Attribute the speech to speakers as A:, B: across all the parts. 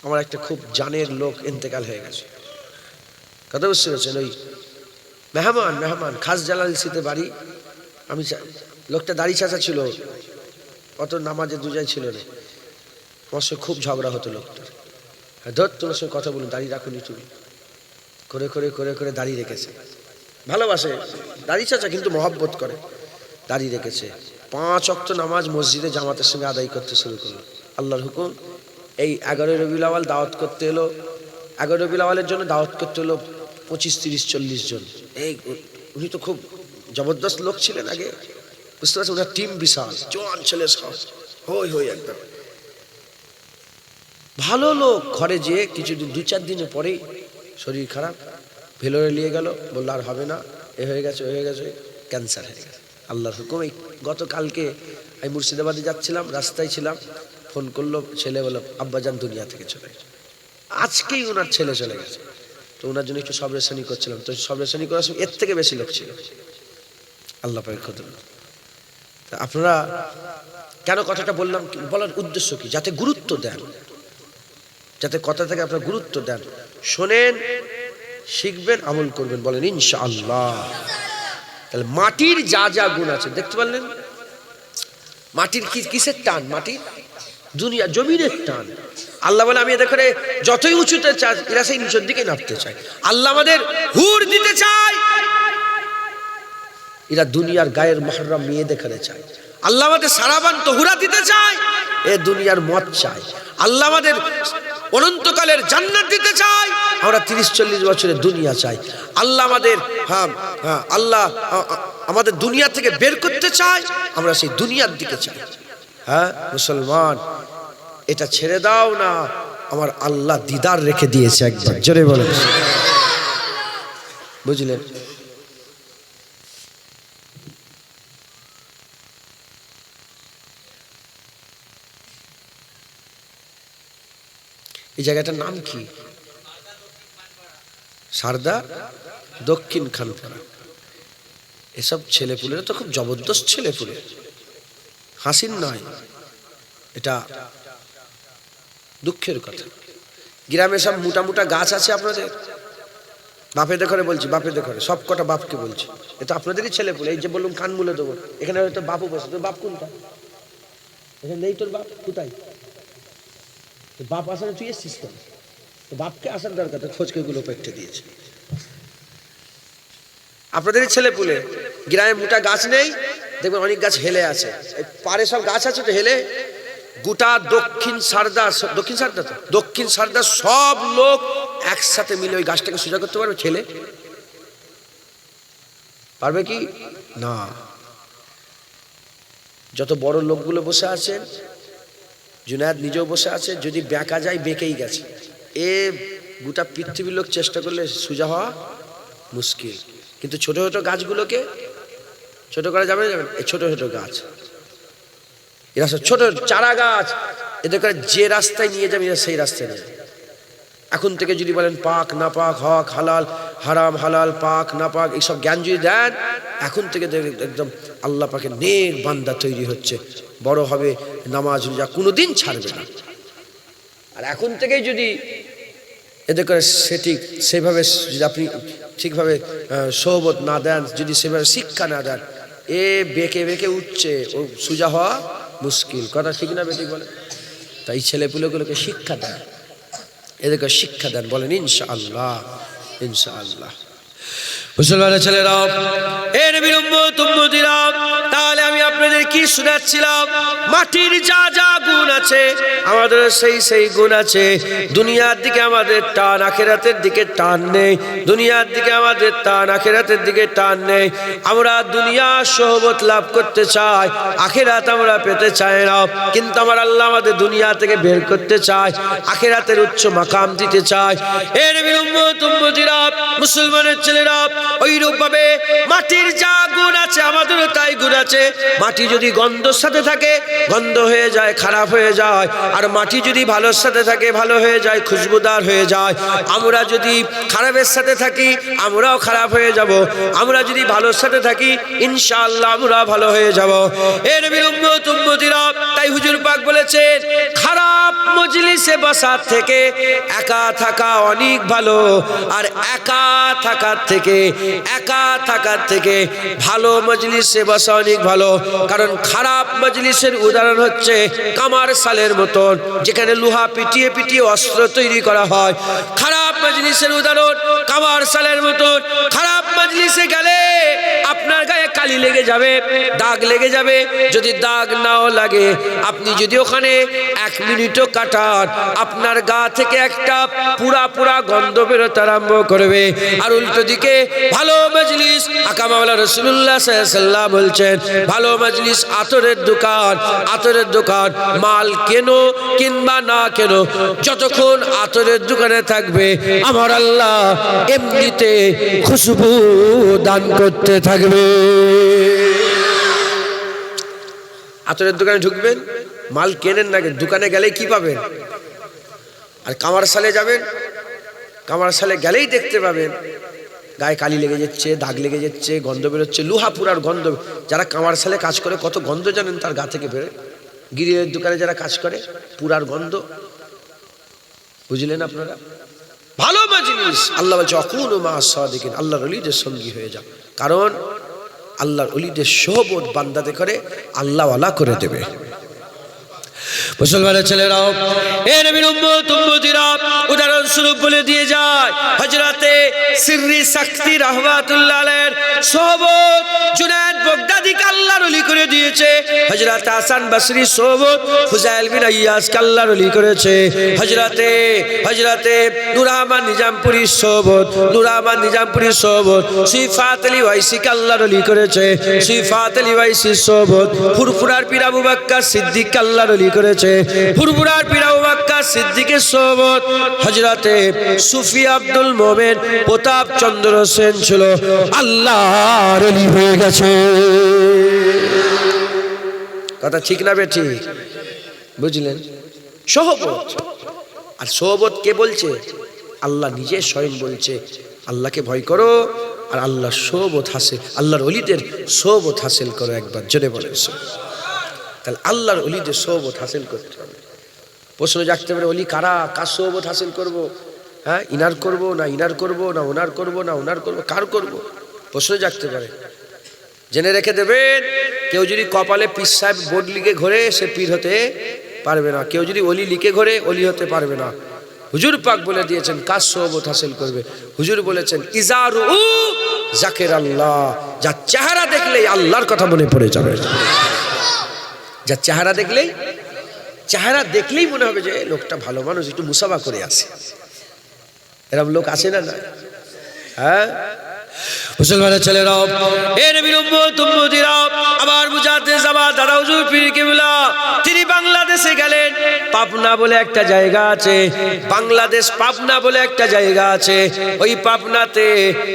A: আমার একটা খুব জানের লোক ইন্তেকাল হয়ে গেছে, কথা বুঝতে পেরেছেন? ওই মেহমান খাস জালালসিতে বাড়ি। আমি লোকটা দাড়ি চাচা ছিল, অত নামাজে দুজাই ছিল না, আমার সঙ্গে খুব ঝগড়া হতো লোকটার। ধর তোমার সঙ্গে কথা বলুন, দাড়ি রাখুনি তুমি, করে করে করে করে দাড়ি রেখেছে। ভালোবাসে দাড়ি চাচা, কিন্তু মহব্বত করে, দাড়ি রেখেছে। 5 ওয়াক্ত নামাজ মসজিদে জামাতের সঙ্গে আদায় করতে শুরু করলো। আল্লাহর হুকুম, এই 11 রবিউল আউয়াল দাওয়াত করতে এলো। 11 রবিউল আউয়ালের জন্য দাওয়াত করতে হলো 25, 30, 40 জন। এই উনি তো খুব জবরদস্ত লোক ছিলেন আগে, বুঝতে পারছেন? ওনার টিম বিশাল, জোয়ান ছেলে সব, হই একদম ভালো লোক। ঘরে যেয়ে কিছুদিন 2-4 দিনের পরেই শরীর খারাপ, ভেলোরে নিয়ে গেল, বললো আর হবে না, এ হয়ে গেছে, ক্যান্সার হয়ে গেছে। আল্লাহর হুকুম, এই গতকালকে আমি মুর্শিদাবাদে যাচ্ছিলাম, রাস্তায় ছিলাম, ফোন করলো ছেলে, বললো আব্বাজান দুনিয়া থেকে চলে গেছে। আজকেই ওনার ছেলে চলে গেছে। তো ওনার জন্য একটু সবরেশানি করছিলাম, তো সবরেশানি করার সময় এর থেকে বেশি লোক ছিল। আল্লাহ পাকের খোদা। আপনারা কেন কথাটা বললাম, বলার উদ্দেশ্য কি? যাতে গুরুত্ব দেন, যাতে কথা থেকে আপনারা গুরুত্ব দেন, শোনেন, শিখবেন, আমল করবেন, বলেন ইনশাআল্লাহ। তাহলে মাটির যা যা গুণ আছে দেখতে পারলেন। মাটির কিসের টান? মাটির দুনিয়া জমিনের টান। আল্লাহ বলে আমি এদের করে যতই উঁচুতে চাই, এরা সেই নিচের দিকে নামতে চায়। আল্লাহ আমাদের হুর দিতে চায়, এরা দুনিয়ার গায়ের মুহররম মেয়ে দেখাতে চায়। আল্লাহ আমাদের সারাবান তহুরা দিতে চায়, এ দুনিয়ার মদ চায়। আল্লাহ আমাদের অনন্তকালের জান্নাত দিতে চায়, আমরা 30-40 বছরের দুনিয়া চাই। আল্লাহ আমাদের আল্লাহ আমাদের দুনিয়া থেকে বের করতে চায়, আমরা সেই দুনিয়ার দিকে চাই। হ্যাঁ মুসলমান, এটা ছেড়ে দাও না, আমার আল্লাহ দিদার রেখে দিয়েছে। একবার জোরে বলেন, বুঝলেন? এই জায়গাটার নাম কি? সারদা দক্ষিণ খানপাড়া। এসব ছেলেপুলেরা তো খুব জবরদস্ত ছেলেপুলে, হাসির নয়, এটা দুঃখের কথা। গ্রামে সব মোটা মোটা গাছ আছে আপনাদের, বাপেদের ঘরে বলছি, বাপেদের ঘরে সব কটা বাপকে বলছি, এটা আপনাদেরই ছেলেপুলে। এই যে বললাম কান মুলে দেবো, এখানে হয়তো বাপও বসে, তোর বাপ কোনটা? এখানে নেই তোর বাপ, কোথায়? বাপ আসার তুই এসছিস তো, বাপকে আসার দরকার, তো খোঁজকে গুলো পেটে দিয়েছে। আপনাদেরই ছেলেপুলে। গ্রামে মোটা গাছ নেই, দেখবেন অনেক গাছ হেলে আছে, পারে সব গাছ আছে তো হেলে। গোটা দক্ষিণ সারদা সব লোক একসাথে মিলে ওই গাছটাকে সোজা করতে পারবে? ছেলে পারবে কি না? যত বড় লোকগুলো বসে আছেন, জুনায়েদ নিজেও বসে আছে, যদি বেঁকা যায় বেঁকেই গেছে। এ গোটা পৃথিবীর লোক চেষ্টা করলে সোজা হওয়া মুশকিল। কিন্তু ছোট ছোট গাছগুলোকে ছোট করা যাবে না। এই ছোট ছোট গাছ, এরা সব ছোট চারা গাছ, এদের করে যে রাস্তায় নিয়ে যাবে এরা সেই রাস্তায় নিয়ে যাবে। এখন থেকে যদি বলেন পাক না পাক, হক হালাল, হারাম হালাল, পাক না পাক, এইসব জ্ঞান যদি দেন, এখন থেকে একদম আল্লাহ পাকের নেক বান্দা তৈরি হচ্ছে, বড় হবে, নামাজ রোজা কোনোদিন ছাড়বে না। আর এখন থেকেই যদি এদের করে সেভাবে যদি আপনি ঠিকভাবে সোহবত না দেন, যদি সেভাবে শিক্ষা না দেন, এ বেঁকে বেঁকে উঠছে, ও সোজা হওয়া মুশকিল। কথা ঠিক না বেঠিক বলেন? তাই ছেলেপুলেগুলোকে শিক্ষা দেন, এদেরকে শিক্ষা দেন, বলেন ইনশাআল্লাহ ইনশাআল্লাহ। মুসলমানের ছেলেরা, এ নবীর উম্মত উম্মতিরা, তাহলে আমি আপনাদের কি শোনাচ্ছিলাম? মাটির যা যা গুণ আছে আমাদের সেই গুণ আছে। দুনিয়ার দিকে আমাদের টান, আখিরাতের দিকে টান নেই। দুনিয়ার দিকে আমাদের টান, আখিরাতের দিকে টান নেই। আমরা দুনিয়া সোহবত লাভ করতে চাই, আখিরাত আমরা পেতে চাই না। কিন্তু আমার আল্লাহ আমাদের দুনিয়া থেকে বের করতে চায়, আখিরাতের উচ্চ মাকাম দিতে চায়। এ নবীর উম্মত উম্মতিরা, মুসলমানের ছেলেরা, ওইরূপ ভাবে মাটির যা গুণ আছে আমাদেরও তাই গুণ আছে। মাটি যদি গন্ধর সাথে থাকে গন্ধ হয়ে যায়, খারাপ হয়ে যায়। আর মাটি যদি ভালোর সাথে থাকে ভালো হয়ে যায়, খুশবুদার হয়ে যায়। আমরা যদি খারাপের সাথে থাকি আমরাও খারাপ হয়ে যাব, আমরা যদি ভালোর সাথে থাকি ইনশাআল্লাহ আমরা ভালো হয়ে যাব। এর নবীর উম্মত উম্মতিরা, তাই হুজুর পাক বলেছেন খারাপ মজলিসে বসার থেকে একা থাকা অনেক ভালো। আর একা থাকার থেকে ভালো মজলিসে বসা অনেক ভালো। কারণ খারাপ মজলিসের উদাহরণ হচ্ছে কামার সালের মতন, যেখানে লোহা পিটিয়ে পিটিয়ে অস্ত্র তৈরি করা হয়। খারাপ মজলিসের উদাহরণ কামার সালের মতন। খারাপ মজলিসে গেলে আপনার গায়ে কালি লেগে যাবে, দাগ লেগে যাবে। যদি দাগ নাও লাগে, আপনি যদি ওখানে 1 মিনিটও কাটান, আপনার গা থেকে একটা পুরা গন্ধ বেরোতে আরম্ভ করবে। আর উল্টো দিকে ভালো মজলিস, আকা মাওলানা রাসূলুল্লাহ সাল্লাল্লাহু আলাইহি ওয়াসাল্লাম বলছেন ভালো মজলিস আতরের দোকান। মাল কেনো কিংবা না কেনো, যতক্ষণ আতরের দোকানে থাকবে আমার আল্লাহ এমনিতে খুশবু দান করতে থাকবে। আতরের দোকানে ঢুকবেন, মাল কেনেন না, দোকানে গেলেই কি পাবেন? আর কামার সালে যাবেন, কামার সালে গেলেই দেখতে পাবেন গায়ে কালি লেগে যাচ্ছে, দাগ লেগে যাচ্ছে, গন্ধ বেরোচ্ছে, লোহা পুরার গন্ধ। যারা কামার সালে কাজ করে কত গন্ধ জানেন তার গা থেকে বেরোয়। গিরিয়ের দোকানে যারা কাজ করে পুরার গন্ধ, বুঝলেন আপনারা? ভালো মজলিস, আল্লাহ বলছে অকুনু মা সাদিকিন, আল্লাহর ওলিদের সঙ্গী হয়ে যাও। কারণ আল্লাহর ওলিদের সোহবত বান্দাতে করে আল্লাহ ওয়ালা করে দেবে। মুসলমানের ছেলেরাও, এ নবীর উম্মত উম্মতিরা উদাহরণ স্বরূপ বলে দিয়ে যায় হযরতে সিররি সাকতি রাহমাতুল্লাহ আলাইহির সোহবত জুনায়েদ বাগদাদিকে আল্লাহর ওলি করে দিয়েছে। হযরত হাসান বসরি সোহবত ফুজাইল বিন আইয়াসকে আল্লাহর ওলি করেছে। হযরতে নূর আহমদ নিজামপুরীর সোহবত সিফাত আলী ওয়াইসিকে আল্লাহর ওলি করেছে। সিফাত আলী ওয়াইসির সোহবত ফুরফুরার পীর আবু বকর সিদ্দিককে আল্লাহর ওলি করেছে। ফুরফুরার পীর আবু বকর সিদ্দিকের সোহবত হযরতে সুফি আব্দুল মোমেন প্রতাপ চন্দ্র সেন ছিল, আল্লাহর ওলি হয়ে গেছে। কথা ঠিক না বেঠিক? বুঝলেন? সোহবত। আর সোহবত কে বলছে? আল্লাহ নিজে স্বয়ং বলছে আল্লাহকে ভয় করো আর আল্লাহর সোহবত হাসিল, আল্লাহর ওলিদের সোহবত হাসিল করো। একবার জোরে বলেন। তাহলে আল্লাহর ওলিদের সোহবত হাসিল করতে হবে। প্রশ্ন জাগতে পারে ওলি কারা, কার সোহবত হাসিল করব? হ্যাঁ, ইনার করব না ইনার করব না ওনার করব না ওনার করব, কার করব? প্রশ্ন জাগতে পারে। জেনে রেখে দেবেন, কেউ যদি কপালে পীর সাহেব বোর্ড লিখে ঘোরে সে পীর হতে পারবে না। কেউ যদি অলি লিখে ঘোরে অলি হতে পারবে না। হুজুর পাক বলে দিয়েছেন কার সোহবত হাসিল করবে। হুজুর বলেছেন ইজারু জাকির আল্লাহ, যার চেহারা দেখলেই আল্লাহর কথা মনে পড়ে যাবে। যার চেহারা দেখলেই মনে হবে যে লোকটা ভালো মানুষ, একটু মুসাফা করে আসে। এরকম লোক আসে না? হ্যাঁ, মুসলমানের ছেলেরাও, এ নবীর উম্মত উম্মতিরা, আবার মুজাদ্দিদ জামান দাদা হুজুর পীর কিবলা তিনি বাংলাদেশে গেলেন। পাবনা বলে একটা জায়গা আছে, বাংলাদেশ পাবনা বলে একটা জায়গা আছে।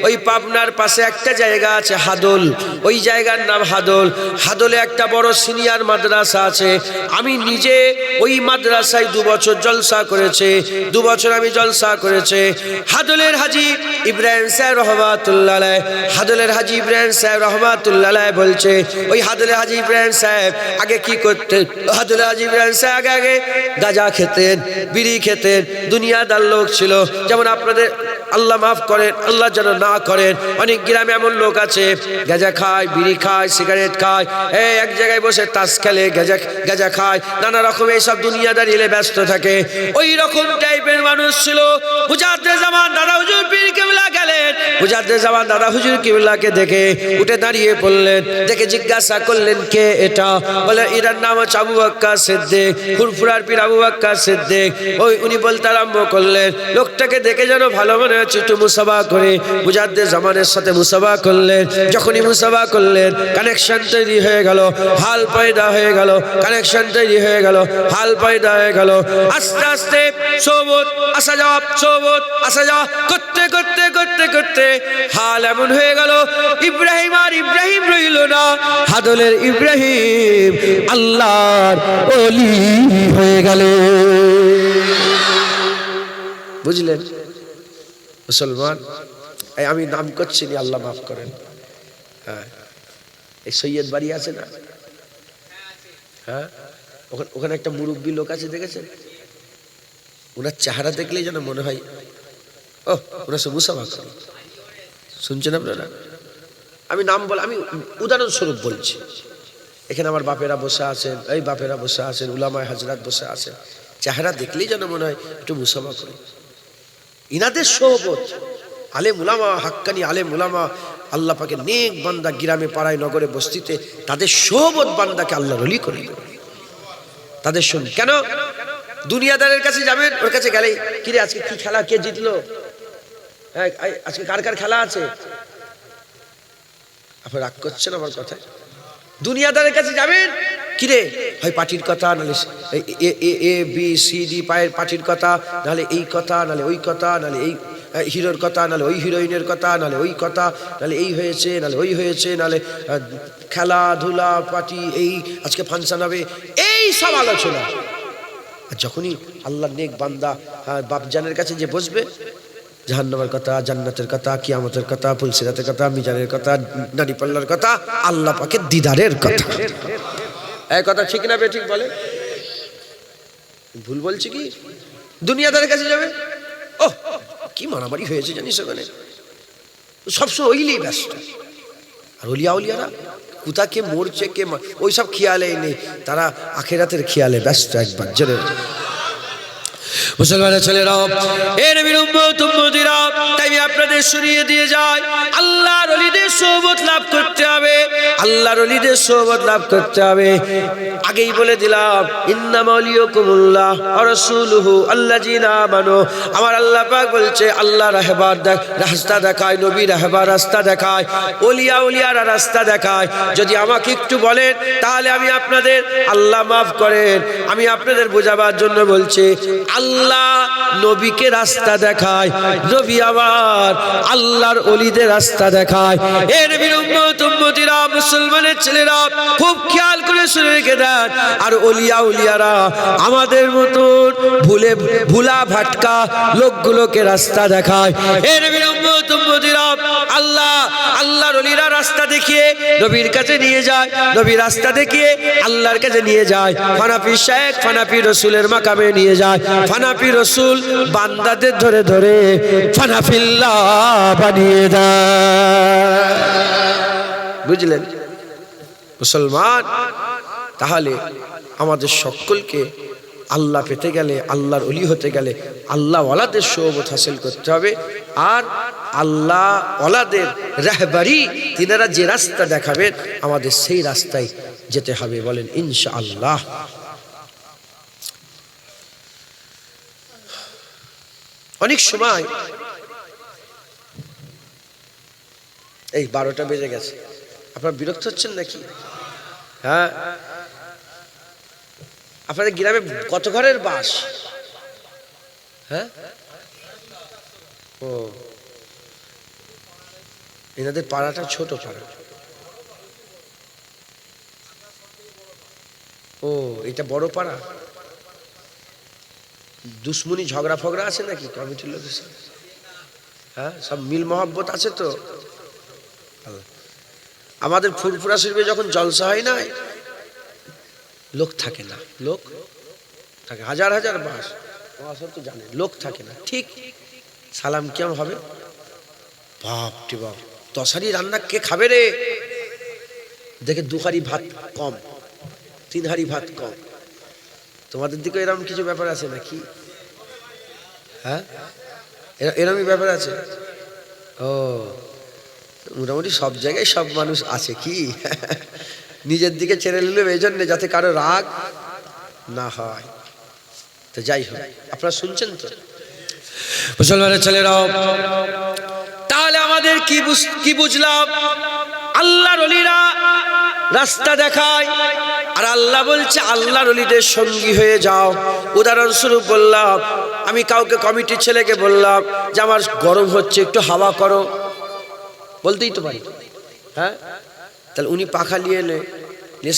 A: ওই পাবনার পাশে একটা জায়গা আছে হাদল, ওই জায়গার নাম হাদল। হাদলে একটা বড় সিনিয়র মাদ্রাসা আছে। আমি নিজে ওই মাদ্রাসায় 2 বছর জলসা করেছি, 2 বছর আমি জলসা করেছি। হাদলের হাজী ইব্রাহিম সাহেব রহমাতুল্লাহ আলাইহি, হাদলের হাজী ইব্রাহিম সাহেব রহমাতুল্লাহ আলাইহি বলছে, ওই হাদলের হাজী ইব্রাহিম সাহেব আগে কি করতেন? হাদলের হাজী ইব্রাহিম সাহেব আগে গাঁজা খেতেন, বিড়ি খেতেন, দুনিয়াদার লোক ছিল। যেমন আপনাদের আল্লাহ মাফ করেন, আল্লাহ যেন না করেন, অনেক গ্রামে এমন লোক আছে গাঁজা খায়, বিড়ি খায়, সিগারেট খায়, এক জায়গায় বসে তাস খেলে, গাঁজা খায়, নানা রকম এইসব দুনিয়াদারি এলে ব্যস্ত থাকে। ওই রকম টাইপের মানুষ ছিল। মুজাদ্দিদ জামান দাদা হুজুর পীর কিবলা গেলেন। মুজাদ্দিদ জামান দাদা হুজুর কিবলাকে দেখে উঠে দাঁড়িয়ে পড়লেন, দেখে জিজ্ঞাসা করলেন কে এটা? বলে এটার নাম হচ্ছে আবু বকর সিদ্দিক, ফুরফুরার পীর আবু বকর সিদ্দিক। উনি বলতেন আরম্ভ করলেন। লোকটাকে দেখে যেন ভালো মনে হচ্ছে, একটু মুসাফা করে মুজাদ্দিদ জামানের সাথে মুসাফা করলেন। যখনই মুসাফা করলেন কানেকশন তৈরি হয়ে গেল, হাল পয়দা হয়ে গেল, কানেকশন তৈরি হয়ে গেল, হাল পয়দা হয়ে গেল। আস্তে আস্তে সোবত আসা যাওয়া, সোবত আসা যাওয়া করতে করতে করতে করতে হাল এমন হয়ে গেল, ইব্রাহিম আর ইব্রাহিম রইল না, হাদলের ইব্রাহিম আল্লাহর ওলি হয়ে গেল। বুঝলেন মুসলমান? আমি নাম করছি না, আল্লাহ মাফ করেন। হ্যাঁ, এই সৈয়দ বাড়ি আছে না? হ্যাঁ, ওখানে একটা মুরব্বী লোক আছে, দেখেছেন? ওনার চেহারা দেখলেই যেন মনে হয় ও ওনার সে মুসাফা করে। শুনছেন আপনারা? আমি নাম বল, আমি উদাহরণস্বরূপ বলছি। এখানে আমার বাপেরা বসে আছেন, এই বাপেরা বসে আছেন, উলামায়ে হাজরাত বসে আছেন, চেহারা দেখলেই যেন মনে হয় একটু মুসাফা করে। ইনাদের সোহবত, আলেম উলামা, হাক্কানি আলেম উলামা, আল্লাহ পাকে নেক বান্দা, গ্রামে পাড়ায় নগরে বস্তিতে তাদের সোহবত বান্দাকে আল্লাহর ওলি করে দেবে। তাদের শুন কেন? দুনিয়াদারের কাছে যাবেন, ওর কাছে গেলেই কিরে আজকে কি খেলা, কে জিতলো, হ্যাঁ আজকে কার কার খেলা আছে। আপনি রাগ করছেন আমার কথায়? দুনিয়াদারের কাছে যাবেন, কিরে হয় পার্টির কথা, নাহলে এ বি সি ডি পায়ের পার্টির কথা, নাহলে এই কথা, নাহলে ওই কথা, নাহলে এই হিরোর কথা, নাহলে ওই হিরোইনের কথা, নাহলে ওই কথা, নাহলে এই হয়েছে, নাহলে ওই হয়েছে, নাহলে খেলাধুলা পার্টি, এই আজকে ফাংশন হবে, এই সব আলোচনা। আর যখনই আল্লাহ নেক বান্দা বাপজানের কাছে যে বসবে, জাহান্নামের কথা, জান্নাতের কথা, কিয়ামতের কথা, পুলসিরাতের কথা, মিজানের কথা, নারী পাল্লার কথা, আল্লাহ পাকের দিদারের কথা। এই কথা ঠিক না বেঠিক বলে? ভুল বলছি কি? দুনিয়াদারের কাছে যাবে, ও কি মারামারি হয়েছে জানিস ওখানে, সবসময় ওইলেই ব্যস্ত। আর ওলিয়া উলিয়ারা কোথা কে মরছে, কে ওই সব খেয়ালেই নেই, তারা আখিরাতের খেয়ালে ব্যস্ত। একবার জোরে মুসলমানের ছেলেরাও, এ নবীর উম্মত উম্মতিরা, তাই আমি আপনাদের শুনিয়ে দিয়ে যাই, আল্লাহর ওলিদের সোহবত লাভ করতে হবে, আল্লাহর ওলিদের সোহবত লাভ করতে হবে। আগেই বলে দিলাম, ইন্নামা ওয়ালিয়াকুমুল্লাহ ওয়া রাসূলুহু আল্লাযীনা আমানু। আমার আল্লাহ পাক বলছে, আল্লাহ রাহবার রাস্তা দেখায়, নবী রাহবার রাস্তা দেখায়, ওলিয়া উলিয়ারা রাস্তা দেখায়। যদি আমাকে একটু বলেন তাহলে আমি আপনাদের, আল্লাহ মাফ করেন, আমি আপনাদের বোঝাবার জন্য বলছি, আল্লাহ নবীকে রাস্তা দেখায়, নবী আবার আল্লাহর ওলিদের রাস্তা দেখায়। এ নবীর উম্মত উম্মতিরা, মুসলমানের ছেলেরা খুব খেয়াল করে শুনে রেখে দেন। আর ওলিয়া উলিয়ারা আমাদের মতন ভুলা ভাটকা লোকগুলোকে রাস্তা দেখায়। এ নবীর উম্মত উম্মতিরা, আল্লাহর ওলিরা রাস্তা দেখিয়ে নবীর কাছে নিয়ে যায়, নবী রাস্তা দেখিয়ে আল্লাহর কাছে নিয়ে যায়। ফানাফি শেখ, ফানাফি রসুলের মাকামে নিয়ে যায়। ফানাফি রসুল বান্দাদের ধরে ধরে ফানাফিল্লাহ বানিয়ে দেয়। বুঝলেন মুসলমান? তাহলে আমাদের সকলকে আল্লাহ পেতে গেলে, আল্লাহর ওলি হতে গেলে আল্লাহ ওয়ালাদের সোহবত হাসিল করতে হবে। আর আল্লাহ ওয়ালাদের রাহবারি, তিনারা যে রাস্তা দেখাবেন আমাদের সেই রাস্তায় যেতে হবে। বলেন ইনশাআল্লাহ। অনেক সময় এই 12টা বেজে গেছে, আপনারা বিরক্ত হচ্ছেন নাকি? হ্যাঁ, আপনাদের গ্রামে কত ঘরের বাস? হ্যাঁ, ও এনাদের পাড়াটা ছোট পাড়া। ও এটা বড় পাড়া। দুশ্মনী ঝগড়া ফগড়া আছে নাকি কমিটির লোকের সাথে? হ্যাঁ, সব মিল মহব্বত আছে তো? আমাদের ফুরফুরা শরীফে যখন জলসা হয় না, লোক থাকে না, লোক থাকে হাজার হাজার বাস, তো জানে লোক থাকে না। ঠিক সালাম কেমন হবে, বাপ রে বাপ, 10 হাঁড়ি রান্না কে খাবে রে? দেখে 2 হাঁড়ি ভাত কম, 3 হাঁড়ি ভাত কম। তোমাদের দিকে এরকম কিছু ব্যাপার আছে নাকি? হ্যাঁ, এরকমই ব্যাপার আছে। ও মোটামুটি সব জায়গায় সব মানুষ আছে কি নিজের দিকে ছেড়ে নিল এই জন্য যাতে কারো রাগ না হয়। তো যাই হোক, আপনারা শুনছেন তো? মুসলমানের ছেলেরাও, তাহলে আমাদের কি বুঝলাম? আল্লাহর ওলিরা রাস্তা দেখায়, আর আল্লাহ বলছে আল্লাহর ওলিদের সঙ্গী হয়ে যাও। উদাহরণস্বরূপ বললাম, আমি কাউকে কমিটির ছেলেকে বললাম যে আমার গরম হচ্ছে, একটু হাওয়া করো, বলতেই তো পারি, হ্যাঁ? তাহলে উনি পাখা নিয়ে এলে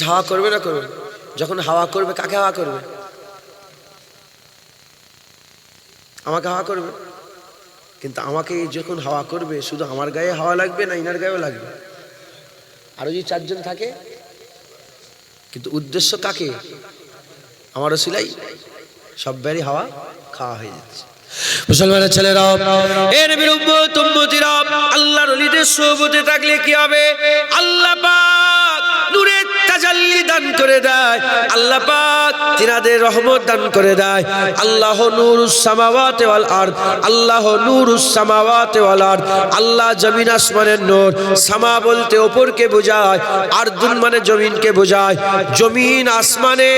A: হাওয়া করবে না করবে? যখন হাওয়া করবে, কাকে হাওয়া করবে? আমাকে হাওয়া করবে। কিন্তু আমাকে যখন হাওয়া করবে, শুধু আমার গায়ে হাওয়া লাগবে না, ইনার গায়েও লাগবে। আরো যদি 4 জন থাকে, কিন্তু উদ্দেশ্য কাকে? আমারও সিলাই সববারই হাওয়া খাওয়া হয়ে যাচ্ছে। মুসলমানের ছেলেরাও, এর বিরুদ্ধ উম্মতিরা, আল্লাহর ওলিদের সোহবতে থাকলে কি হবে? আল্লাহ পাক নূরের তাজাল্লি দান করে দেয়, আল্লাহ পাক তিনাদের রহমত দান করে দেয়। আল্লাহ নূরুস সামাওয়াতি ওয়াল আরদ, আল্লাহ নূরুস সামাওয়াতি ওয়াল আরদ, আল্লাহ জমিন আসমানের নূর। সামা বলতে ওপরকে বোঝায়, আরদুন মানে জমিনকে বোঝায়। জমিন আসমানে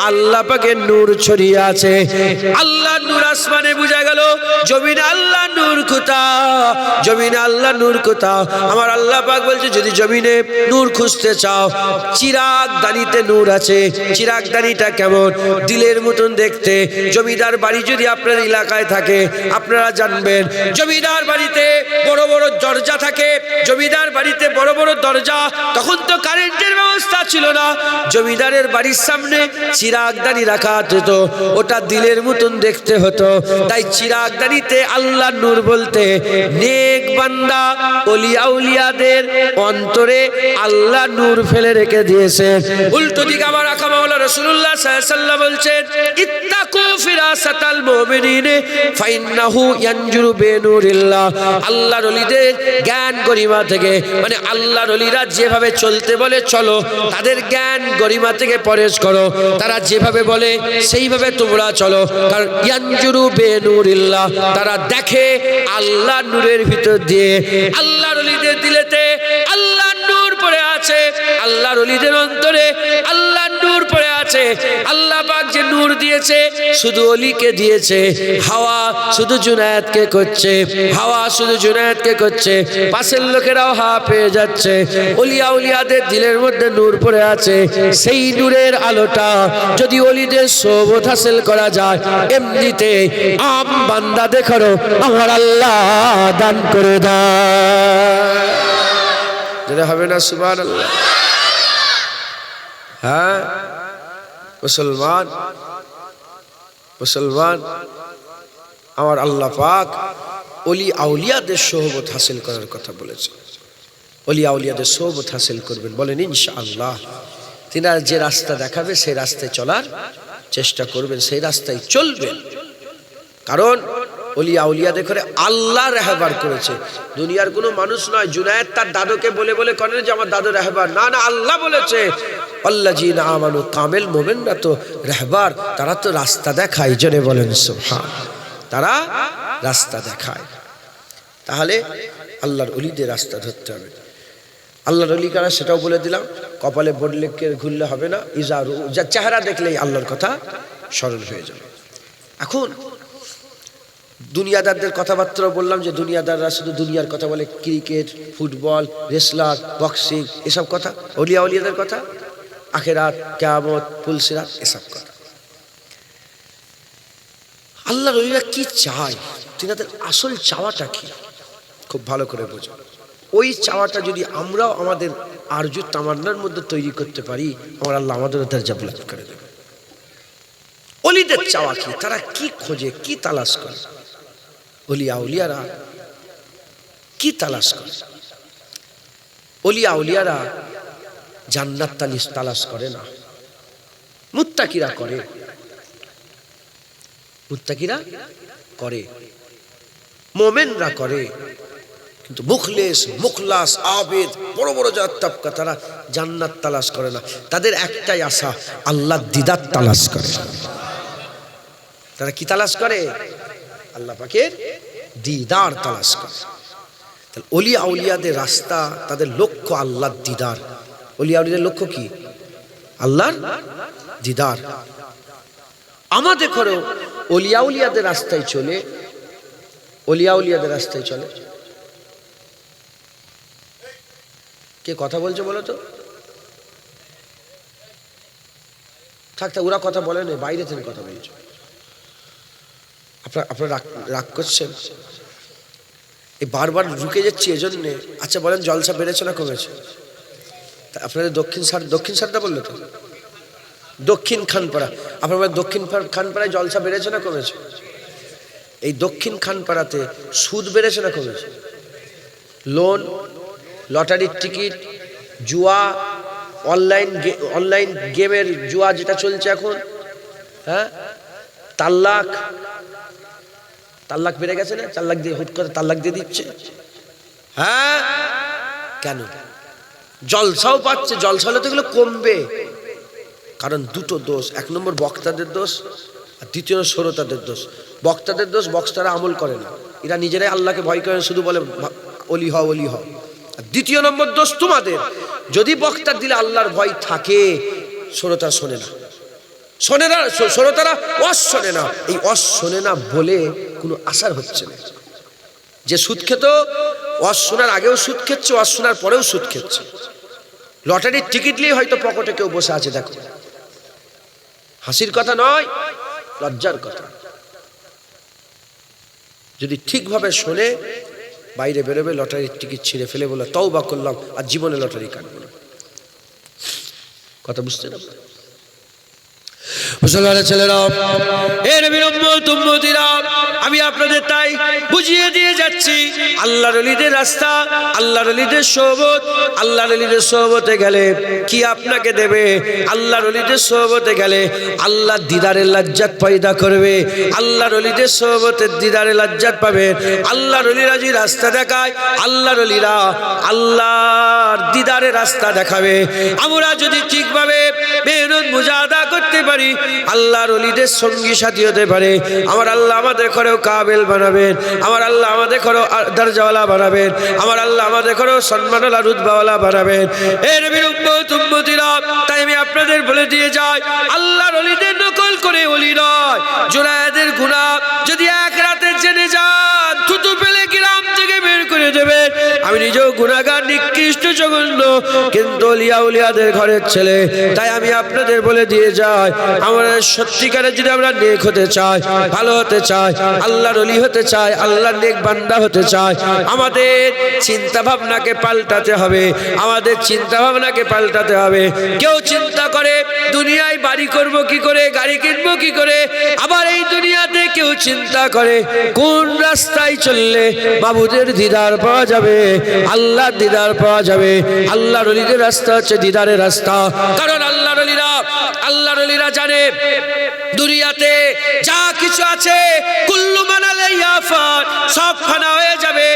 A: আল্লাহ পাকের নূর ছড়িয়ে আছে। আল্লাহ নূর আসমানে বোঝা গেল, জমিনে আল্লাহ নূর কোথাও? জমিনে আল্লাহ নূর কোথাও? আমার আল্লাহ পাক বলছে, যদি জমিনে নূর খুঁজতে চাও, চিরাগ দানিতে নূর আছে। চিরাগ দানিটা কেমন? দিলের মতন দেখতে। জমিদার বাড়ি যদি আপনার এলাকায় থাকে, আপনারা জানবেন, জমিদার বাড়িতে বড় বড় দরজা থাকে। জমিদার বাড়িতে বড় বড় দরজা, তখন তো কারেন্টের ব্যবস্থা ছিল না। জমিদারের বাড়ির সামনে চিরাগদানি রাখা হতো, ওটা দিলের মতন দেখতে হতো। তাই চিরাগদানিতে আল্লাহ নূর বলতে নেক বান্দা ওলিয়া উলিয়াদের অন্তরে আল্লাহ নূর ফেলে রেখে দিয়েছে। উল্টো দিকে আবার আকা মাওলা রাসূলুল্লাহ সাল্লাল্লাহু আলাইহি ওয়াসাল্লাম বলছেন, ইত্তাকু ফিরাসাতাল মুমিনিন ফাইন্নাহু ইয়ানজুরু বিনূরিল্লাহ। আল্লাহর ওলিদের জ্ঞান গরিমা থেকে, মানে আল্লাহর ওলিরা যেভাবে চলতে বলে চলো, তাদের জ্ঞান গরিমা থেকে পরহেজ করো। তারা যেভাবে বলে সেইভাবে তোমরা চলো, কারণ ইয়ানজুরু বিনূরিল্লাহ, তারা দেখে আল্লাহর নূরের ভিতর দিয়ে। আল্লাহর ওলিদের দিলেতে আল্লাহর নূর পড়ে আছে, আল্লাহর ওলিদের অন্তরে আল্লাহর নূর পড়ে আছে। আল্লাহ পাক যে নূর দিয়েছে, শুধু ওলিকে দিয়েছে। হাওয়া শুধু জুনায়েদকে করছে, হাওয়া শুধু জুনায়েদকে করছে, পাশের লোকেরাও হাওয়া পেয়ে যাচ্ছে। ওলিয়া উলিয়াদের দিলের মধ্যে নূর পড়ে আছে। সেই নূরের আলোটা যদি ওলিদের সোহবত হাসিল করা যায়, এমনিতে আম বান্দা দেখারো আমার আল্লাহ দান করে দেয়। যেটা হবে না সুবহানাল্লাহ। হ্যাঁ মুসলমান, মুসলমান, আমার আল্লাহ পাক ওলি আউলিয়াদের সোহবত হাসিল করার কথা বলেছে। ওলি আউলিয়াদের সোহবত হাসিল করবেন, বলেন ইনশাআল্লাহ। তিনারা যে রাস্তা দেখাবে সেই রাস্তায় চলার চেষ্টা করবেন, সেই রাস্তায় চলবেন। কারণ ওলি আউলিয়াদের করে আল্লাহ রাহবার করেছে, দুনিয়ার কোনো মানুষ নয়। জুনায়েদ তার দাদুকে বলে বলে করেন যে আমার দাদু রাহবার, না না, আল্লাহ বলেছে আল্লাযীনা আমানু, কামেল মুমিনরা তো রাহবার, তারা তো রাস্তা দেখায়। জোরে বলেন সুবহান। তারা রাস্তা দেখায়। তাহলে আল্লাহর ওলিদের রাস্তা ধরতে হবে। আল্লাহর ওলি কারা সেটাও বলে দিলাম। কপালে বোর্ড লিখে ঘুরলে হবে না, ইজারু যা চেহারা দেখলেই আল্লাহর কথা স্মরণ হয়ে যাবে। এখন দুনিয়াদারদের কথাবার্তা বললাম যে দুনিয়াদাররা শুধু দুনিয়ার কথা বলে, ক্রিকেট, ফুটবল, রেসলার, বক্সিং, এসব কথা। ওলিয়া উলিয়াদের কথা আখিরাত, কিয়ামত, ফুলসিরাত, এসব কথা। আল্লাহর ওলিরা কি চায়, তিনাদের আসল চাওয়াটা কি, খুব ভালো করে বোঝো। ওই চাওয়াটা যদি আমরাও আমাদের আরজু তামান্নার মধ্যে তৈরি করতে পারি, আমার আল্লাহ আমাদের দরজা বুলন্দ করে দেবে। ওলিদের চাওয়া কি, তারা কি খোঁজে, কি তালাশ করে? ওলিয়া উলিয়ারা কি তালাশ করে? ওলিয়া উলিয়ারা জান্নাত তালাশ করে না, মুত্তাকিরা করে। মুত্তাকিরা করে, মুমিনরা করে। কিন্তু মুখলেস, মুখলাস, আবেদ, বড় বড় যারা তবকা, তারা জান্নাত তালাশ করে না। তাদের একটাই আশা, আল্লাহ দিদার তালাশ করে। তারা কি তালাশ করে? আল্লাহ পাকের দিদার তালাশ করে। তাহলে ওলিয়া আউলিয়াদের রাস্তা, তাদের লক্ষ্য আল্লাহর দিদার। ওলিয়া আউলিয়াদের লক্ষ্য কি? আল্লাহর দিদার। আমাদের ঘরেও ওলিয়া উলিয়াদের রাস্তায় চলে অলিয়াউলিয়াদের রাস্তায় চলে। কে কথা বলছে বলো তো? থাক থাক, ওরা কথা বলে না, বাইরে থেকে কথা বলছে। আপনারা রাগ করছেন? এই বারবার ঢুকে যাচ্ছি এজন্যে। আচ্ছা বলেন, জলসা বেড়েছে না কমেছে? আপনাদের দক্ষিণ সারদা বললো তো, দক্ষিণ খানপাড়া। আপনার দক্ষিণ খানপাড়ায় জলসা বেড়েছে না কমেছে? এই দক্ষিণ খানপাড়াতে সুদ বেড়েছে না কমেছে? লোন, লটারির টিকিট, জুয়া, অনলাইন গেমের জুয়া যেটা চলছে এখন, হ্যাঁ, তাল্লাক বেড়ে গেছে না? তাল্লাক দিয়ে হুট করে তাল্লাক দিয়ে দিচ্ছে। হ্যাঁ, কেন? জলসাও পাচ্ছে, জলসা হলে তো এগুলো কমবে। কারণ দুটো দোষ, এক নম্বর বক্তাদের দোষ, আর দ্বিতীয় শ্রোতাদের দোষ। বক্তাদের দোষ, বক্তারা আমল করে না, এরা নিজেরাই আল্লাহকে ভয় করে, শুধু বলে অলি হও অলি হও। আর দ্বিতীয় নম্বর দোষ তোমাদের, যদি বক্তার দিলে আল্লাহর ভয় থাকে, শ্রোতা শোনে না, শ্রোতারা শোনে না। এই শোনে না বলে কোনো আসার হচ্ছে না। যে সুদ খেত, শোনার আগেও সুদ খেচ্ছে, শোনার পরেও সুদ খেচ্ছে। লটারির টিকিট নিয়ে হয়তো পকেটে কেউ বসে আছে, দেখো, হাসির কথা নয়, লজ্জার কথা। যদি ঠিকভাবে শোনে, বাইরে বেরোবে, লটারির টিকিট ছিঁড়ে ফেলে বলে তওবা করলাম, আর জীবনে লটারি কাটবো না। কথা বুঝতে না? মুসলমানের ছেলেরা, এর বিরম্বরা, আমি আপনাদের তাই বুঝিয়ে দিয়ে যাচ্ছি, আল্লাহর ওলিদের রাস্তা, আল্লাহর ওলিদের সোহবত। আল্লাহর ওলিদের সোহবতে গেলে কি আপনাকে দেবে? আল্লাহর ওলিদের সোহবতে গেলে আল্লাহ দিদারের লাজ্জাত পয়দা করবে। আল্লাহর ওলিদের সোহবতের দিদারে লাজ্জাত পাবে। আল্লাহর ওলিরা যে রাস্তা দেখায়, আল্লাহর ওলিরা আল্লাহর দিদারে রাস্তা দেখাবে। আমরা যদি ঠিকভাবে মেহনত মুজাহাদা করতে পারি, আল্লাহর ওলিদের সঙ্গী সাথী হতে পারে, আমার আল্লাহ আমাদের ঘরেও কাবিল বানাবেন, আমার আল্লাহ আমাদের ঘরেও দরজাওয়ালা বানাবেন, আমার আল্লাহ আমাদের ঘরেও সম্মানওয়ালা রুতবাওয়ালা বানাবেন। এর বিরুদ্ধরা, তাই আমি আপনাদের বলে দিয়ে যাই, আল্লাহর ওলিদের নকল করে ওলি নয়। জুনায়েদের গুনাহ যদি এক রাতে জেনে যান, থুতু ফেলে গ্রাম থেকে বের করে দেবে। আমি নিজেও গুনাহগার, নিকৃষ্ট, জঘন্য, কিন্তু ওলিয়াদের ঘরের ছেলে। তাই আমি আপনাদের বলে দিয়ে যাই, আমরা সত্যিকারে যদি আমরা নেক হতে চাই, ভালো হতে চাই, আল্লাহর ওলি হতে চাই, আল্লাহর নেক বান্দা হতে চাই, আমাদের চিন্তা ভাবনাকে পাল্টাতে হবে। আমাদের চিন্তা ভাবনাকে পাল্টাতে হবে। কেউ চিন্তা করে দুনিয়ায় বাড়ি করব কি করে, গাড়ি কিনবো কি করে। আবার এই দুনিয়াতে কেউ চিন্তা করে কোন রাস্তায় চললে বাবুদের দিদার পাওয়া যাবে, আল্লাহর দিদার পাওয়া যাবে। আল্লাহর ওলিদের রাস্তা হচ্ছে দিদারের রাস্তা। কারণ আল্লাহর ওলিরা জানে দুনিয়াতে যা কিছু আছে কুল্লু মান আলাইহা ফান, সব ফানা হয়ে যাবে।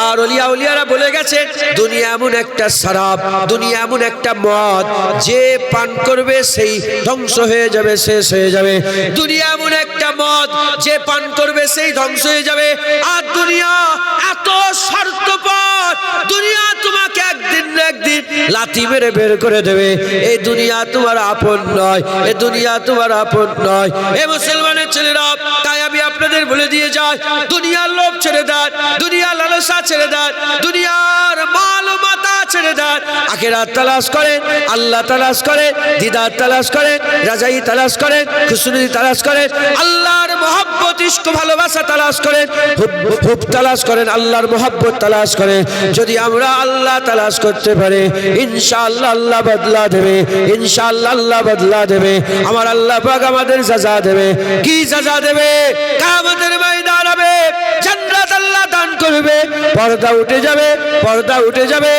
A: আর ওলিয়ারা বলে গেছে, দুনিয়া এমন একটা শরাব, দুনিয়া এমন একটা মদ, যে পান করবে সেই ধ্বংস হয়ে যাবে, শেষ হয়ে যাবে। দুনিয়া এমন একটা মদ, যে পান করবে সেই ধ্বংস হয়ে যাবে। আর দুনিয়া এত স্বার্থপর, দুনিয়া তোমাকে একদিন না একদিন লাথি মেরে বের করে দেবে। এই দুনিয়া তোমার আপন নয়, এই দুনিয়া তোমার আপন নয়। এ মুসলমানের ছেলেরা, তাই আমি আপনাদের বলে দিয়ে যাই, দুনিয়ার লোভ ছেড়ে দেন, দুনিয়ার লালসা ছেড়ে দেন, দুনিয়ার মাল মাতা ছেড়ে দেন। আখিরাত তালাশ করেন, আল্লাহ তালাশ করেন, দিদার তালাশ করেন, রাজাই তালাশ করেন, খুশনুদি তালাশ করেন, আল্লাহর মহব্বত, ইশক, ভালোবাসা তালাশ করেন, হুব তালাশ করেন, আল্লাহর মহব্বত তালাশ করেন। যদি আমরা আল্লাহ তালাশ করতে পারি, ইনশাআল্লাহ আল্লাহ বদলা দেবে, ইনশাআল্লাহ আল্লাহ বদলা দেবে। আমার আল্লাহ পাক আমাদের সাজা দেবে। কি সাজা দেবে? কিয়ামতের ময়দান হবে, জান্নাত আল্লাহ দান করবে, পর্দা উঠে যাবে, পর্দা উঠে যাবে,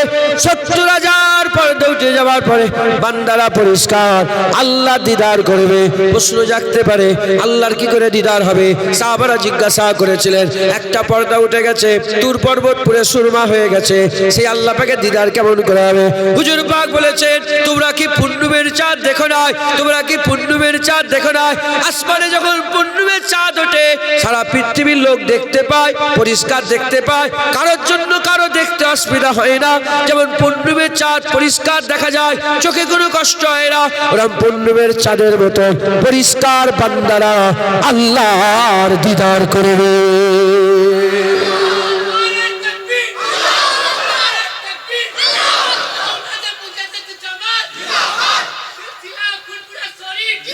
A: ৭০,০০০ পর্দা উঠে যাওয়ার পরে বান্দারা পরিষ্কার, আল্লাহ দিদার করবে। প্রশ্ন জাগতে পারে, আল্লাহর কি করে দিদার হবে? সাহাবারা জিজ্ঞাসা করেছিলেন, একটা পর্দা উঠে গেছে, তুর পর্বত পুরো সুরমা হয়ে গেছে, সেই আল্লাহ পাকে দিদার কেমন করে হবে? হুজুর পাক বলেছেন, তোমরা কি পূর্ণিমের চাঁদ দেখো না? তোমরা কি পূর্ণিমের চাঁদ দেখো না? আসমানে যখন পূর্ণিমের চাঁদ ওঠে, সারা পৃথিবীর লোক দেখতে পায়, পরিষ্কার দেখতে পায়, কারোর জন্য কারো দেখতে অসুবিধা হয় না। যেমন পূর্ণিমের চাঁদ পরিষ্কার দেখা যায়, চোখে কোনো কষ্ট হয় না, ওরকম পূর্ণিমের চাঁদের মতো পরিষ্কার বান্দারা আল্লাহর দিদার করবে।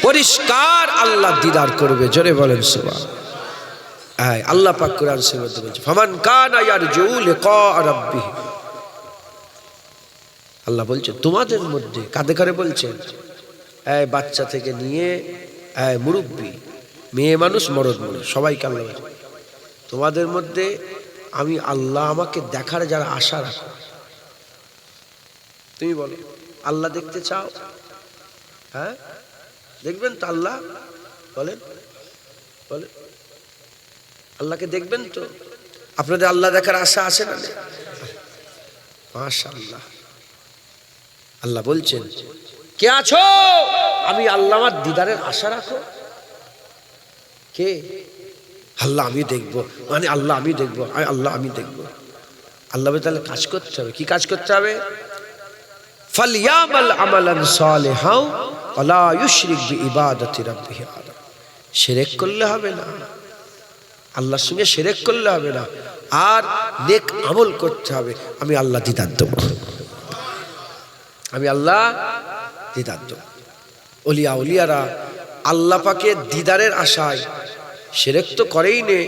A: পরিষ্কার আল্লাহ দিদার করবে। জোরে বলেন সুবহান। আল্লাহ পাক কোরআন শরীফের মধ্যে বলছে ফামান কানা ইয়ারজু লিকা রাব্বিহি। আল্লাহ বলছে তোমাদের মধ্যে কাঁধে করে বলছেন, বাচ্চা থেকে নিয়ে মুরব্বী, মেয়ে মানুষ, মরদ মানুষ, সবাইকে আল্লাহ বলছে তোমাদের মধ্যে আমি আল্লাহ আমাকে দেখার যারা আশা রাখো। তুমি বলো আল্লাহ দেখতে চাও? হ্যাঁ দেখবেন তো আল্লাহ? বলেন বলেন, আল্লাহকে দেখবেন তো? আপনাদের আল্লাহ দেখার আশা আছে না? মাশাআল্লাহ। আল্লাহ বলছেন কে আছো আমি আল্লাহ আমার দিদারের আশা রাখো? কে? আল্লাহ আমি দেখবো, মানে আল্লাহ আমি দেখবো, আল্লাহ আমি দেখবো। আল্লাহ তাহলে কাজ করতে হবে। কি কাজ করতে হবে? ফালইয়ামাল আমালান সালিহাও ওয়ালা ইউশরিক বিইবাদাতি রাব্বিহি আহাদা। শিরক করলে হবে না, আল্লাহর সঙ্গে শিরক করলে হবে না, আর নেক আমল করতে হবে। আমি আল্লাহ দিদার দেবো, আমি আল্লাহ দিদার দেবো। ওলিয়ারা আল্লাহ পাকের দিদারের আশায় শিরক তো করেই নে,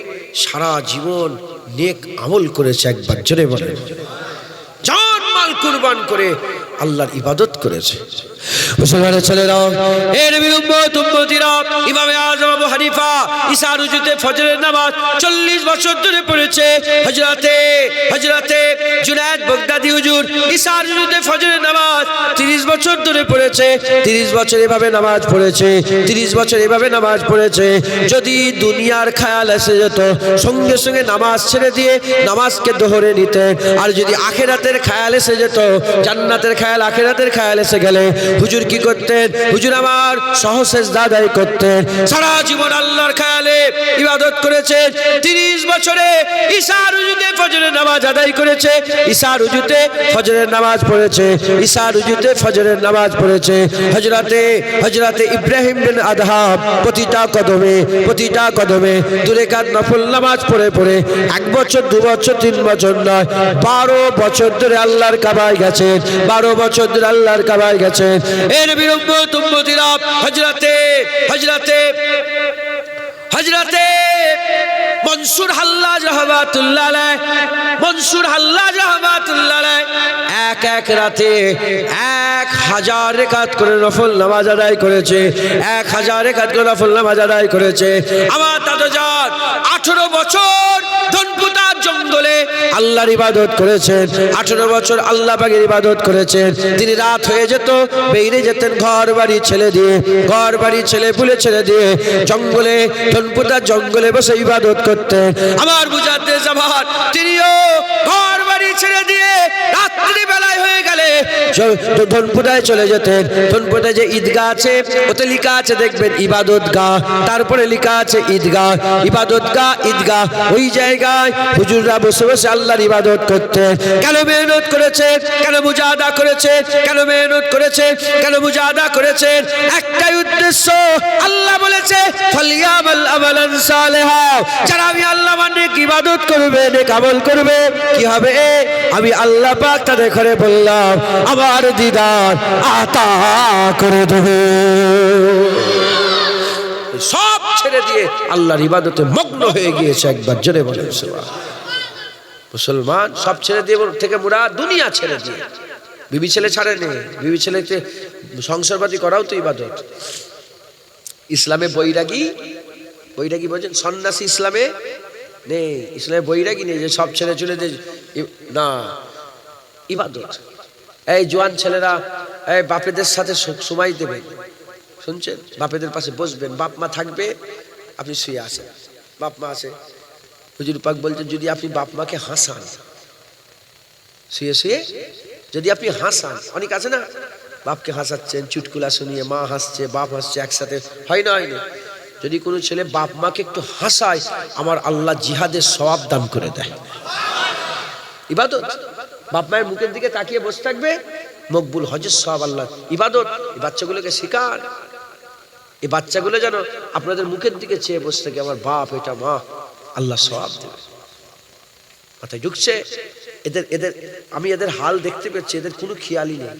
A: সারা জীবন নেক আমল করেছে। একবার জোরে বলে জান মাল কুরবান করে আল্লাহর ইবাদত করেছে। মুসলমানের ছেলেরা, এর উম্মতিরা, ইমামে আযম আবু হানিফা ঈশা রুজুতে ফজরের নামাজ 40 বছর ধরে পড়েছে। হযরতে জুনায়েদ বাগদাদি হুজুর ঈশা রুজুতে ফজরের নামাজ 30 বছর ধরে পড়েছে। 30 বছর এভাবে নামাজ পড়েছে, 30 বছর এভাবে নামাজ পড়েছে। যদি দুনিয়ার খেয়াল এসে যেত সঙ্গে সঙ্গে নামাজ ছেড়ে দিয়ে নামাজকে দোহরে নিতেন। আর যদি আখিরাতের খেয়াল এসে যেত, জান্নাতের খেয়াল, আখিরাতের খেয়াল এসে গেলে হুজুর কি করতেন? হুজুর আমার সহসেজদা আদায় করতেন। সারা জীবন আল্লাহর খেয়ালে ইবাদত করেছেন। 30 বছরে ঈশা রুজুতে ফজরের নামাজ আদায় করেছে, ঈশা রুজুতে ফজরের নামাজ পড়েছে, ঈশা রুজুতে ফজরের নামাজ পড়েছে। হযরতে ইব্রাহিম বিন আদহাম প্রতিটা কদমে 2 রাকাত নফল নামাজ পড়ে 1 বছর 2 বছর 3 বছর নয় 12 বছর ধরে আল্লাহর কাবায় গেছেন। 12 বছর ধরে আল্লাহর কাবায় গেছেন। এ নবীর উম্মতিরা, হযরতে মনসুর হাল্লাজ রাহমাতুল্লাহ আলাইহি এক রাতে 1000 রাকাত করে নফল নামাজ আদায় করেছে। 1000 রাকাত করে নফল নামাজ আদায় করেছে। আমার দাদাজান 18 বছর ধনপুতার জঙ্গলে আল্লাহর ইবাদত করেছেন। 18 বছর আল্লাহ পাকের ইবাদত করেছেন। তিনি রাত হয়ে যেত বেরিয়ে যেতেন ঘর বাড়ি ছেড়ে দিয়ে জঙ্গলে, ধনপুতার জঙ্গলে বসে ইবাদত করতেন। আমার বুঝাতে যাবার তিনিও ঘর বাড়ি ছেড়ে দিয়ে রাত্রি বেলায় হয়ে গেলে ধনপুতায় চলে যেতেন। ধনপুতায় যে ঈদগাহ আছে ওতে লেখা আছে দেখবেন ইবাদত গাহ, তারপরে লেখা আছে ঈদগাহ, ইবাদত গাহ, ঈদগাহ। ওই জায়গায় হুজুররা বসে বসে আল্লাহর ইবাদত করতেন। কেন মেহনত করেছেন? কেন মুজাহাদা করেছেন? কেন মেহনত করেছেন? কেন মুজাহাদা করেছেন? একটাই উদ্দেশ্য, আল্লাহ বলেছে ফালইয়ামাল আমালান সালিহা। যারা আমি আল্লাহ মানে ইবাদত করবে, নেক আমল করবে, কি হবে? আমি আল্লাহ পাক তাদের ঘরে বললাম আমার দিদার আতা করে দেবে। সব ছেড়ে দিয়ে আল্লাহর ইবাদতে মগ্ন হয়ে গিয়েছে। একবার জোরে বলেন সুবহান। মুসলমান সব ছেড়ে দিয়ে থেকে মুরাদ দুনিয়া ছেড়ে দিয়ে, বিবি ছেলে ছাড়ে নেই। বিবি ছেলেকে সংসারবাদী করাও তো ইবাদত। ইসলামে বৈরাগী বলছেন সন্ন্যাসী ইসলামে নেই। ইসলামে বৈরাগী নেই যে সব ছেড়ে চলে না, ইবাদত। এই জোয়ান ছেলেরা বাপেদের সাথে সময় দেবেন, শুনছেন? বাপেদের পাশে বসবেন, বাপ মা থাকবে, আপনি শুয়ে আসেন, বাপ মা আছে। হুজুর পাক বলছেন যদি আপনি বাপ মাকে হাসান, শুয়ে যদি আপনি হাসান, অনেক আছে না বাপকে হাসাচ্ছেন, চুটকুলা শুনিয়ে মা হাসছে, বাপ হাসছে, একসাথে হয় না? যদি কোনো ছেলে বাপ মাকে একটু হাসায়, আমার আল্লাহ জিহাদের সওয়াব দান করে দেয়। ইবাদত। বাপ মায়ের মুখের দিকে তাকিয়ে বসে থাকবে, মকবুল হজের সওয়াব আল্লাহ। ইবাদত। এই বাচ্চাগুলোকে শেখান, এই বাচ্চাগুলো যেন আপনাদের মুখের দিকে চেয়ে বসে থাকে, আমার বাপ, এটা মা, আল্লাহ সওয়াব দেবে। মাথায় ঢুকছে? আমি এদের হাল দেখতে পাচ্ছি, এদের কোনো খেয়ালই নেই।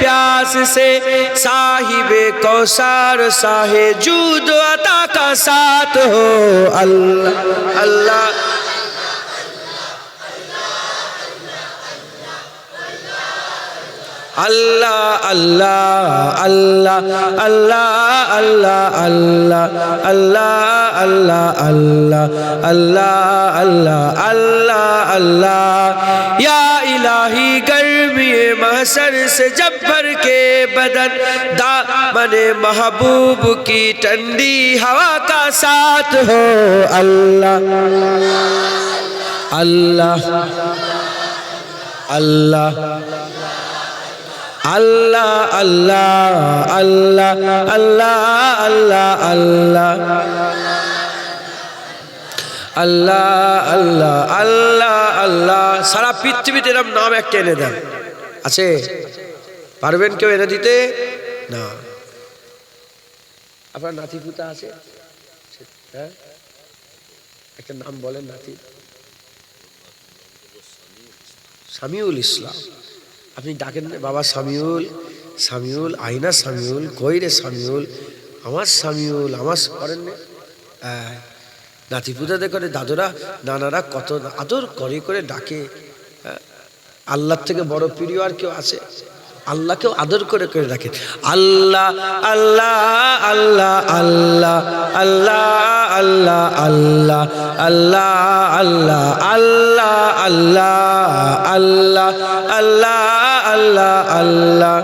A: प्यास से साहिबे कौसर साहे जूद अता का साथ हो अल्लाह अल्लाह अल्लाह अल्लाह अल्लाह अल्लाह अल्लाह अल्लाह अल्लाह अल्लाह अल्लाह अल्लाह अल्लाह अल्लाह अल्लाह या इलाही गर्मी महशर से जब भर के बदन दामने महबूब की ठंडी हवा का साथ हो अल्लाह अल्लाह अल्लाह अल्लाह अल्लाह अल्लाह अल्लाह अल्लाह अल्लाह अल्लाह अल्लाह अल्लाह अल्लाह सारा पृथ्वीতে এরকম নাম একটা এনে দেন আছে পারবেন কেউ এনে দিতে না আপনার নাতি পুতা আছে হ্যাঁ একটা নাম বলেন নাতি সামিউল ইসলাম আপনি ডাকেন বাবা সামিউল সামিউল আইনা সামিউল কই রে সামিউল আমার করেন না নাতিপুতাদের করে দাদুরা নানারা কত আদর করে ডাকে আল্লাহর থেকে বড় প্রিয় আর কেউ আছে আল্লাহকেও আদর করে ডাকে আল্লাহ আল্লাহ আল্লাহ আল্লাহ আল্লাহ আল্লাহ আল্লাহ আল্লাহ আল্লাহ আল্লাহ আল্লাহ আল্লাহ আল্লাহ আল্লাহ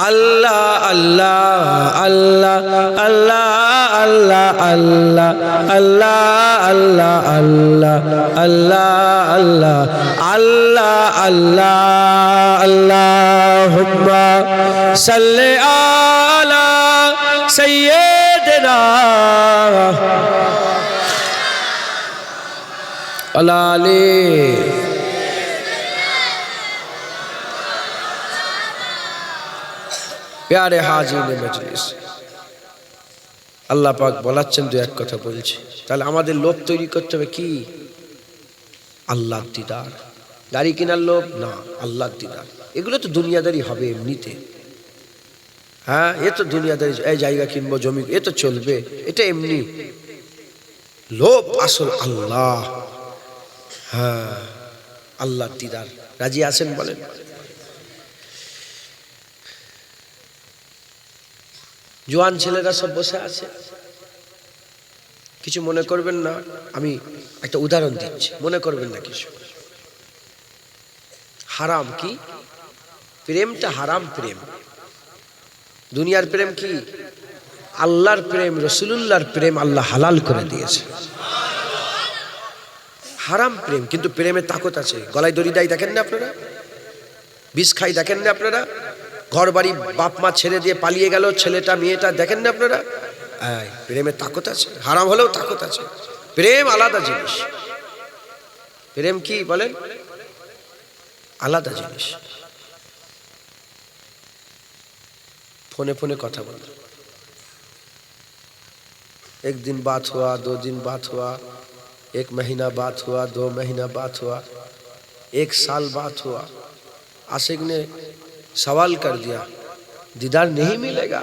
A: Allah Allah Allah Allah Allah Allah Allah Allah Allah Allah Allah Allah Allahumma salli ala sayyidina ala ali प्यारे हाजिर मजलिस আল্লাহ পাক বলাচ্ছেন তো এক কথা বলছি তাহলে আমাদের লোভ তৈরি করতে হবে কি আল্লাহর দিদার গাড়ি কেনার লোভ না আল্লাহর দিদার এগুলো তো দুনিয়াদারি হবে এমনিতে হ্যাঁ এ তো দুনিয়াদারি এই জায়গা কিনবো জমি এ তো চলবে এটা এমনি লোভ আসল আল্লাহ হ্যাঁ আল্লাহর দিদার রাজি আছেন বলেন জওয়ান ছেলেরা সব বসে আছে কিছু মনে করবেন না আমি একটা উদাহরণ দিচ্ছি মনে করবেন না কিছু হারাম কি প্রেমটা হারাম প্রেম দুনিয়ার প্রেম কি আল্লাহর প্রেম রাসূলুল্লাহর প্রেম আল্লাহ হালাল করে দিয়েছে হারাম প্রেম কিন্তু প্রেমে তাকত আছে গলায় দড়ি দেয় দেখেন না আপনারা বিষ খাই দেখেন না আপনারা ঘর বাড়ি বাপ মা ছেড়ে দিয়ে পালিয়ে গেল ছেলেটা মেয়েটা দেখেন না আপনারা প্রেমে তাকত আছে হারাম হলেও তাকত আছে প্রেম আলাদা জিনিস প্রেম কি বলেন আলাদা জিনিস फोने फोने কথা বল एक दिन बात हुआ 2 दिन बात हुआ 1 महीना बात हुआ 2 महीना बात हुआ 1 साल बात हुआ आशिक ने सवाल कर दिया दीदार नहीं मिलेगा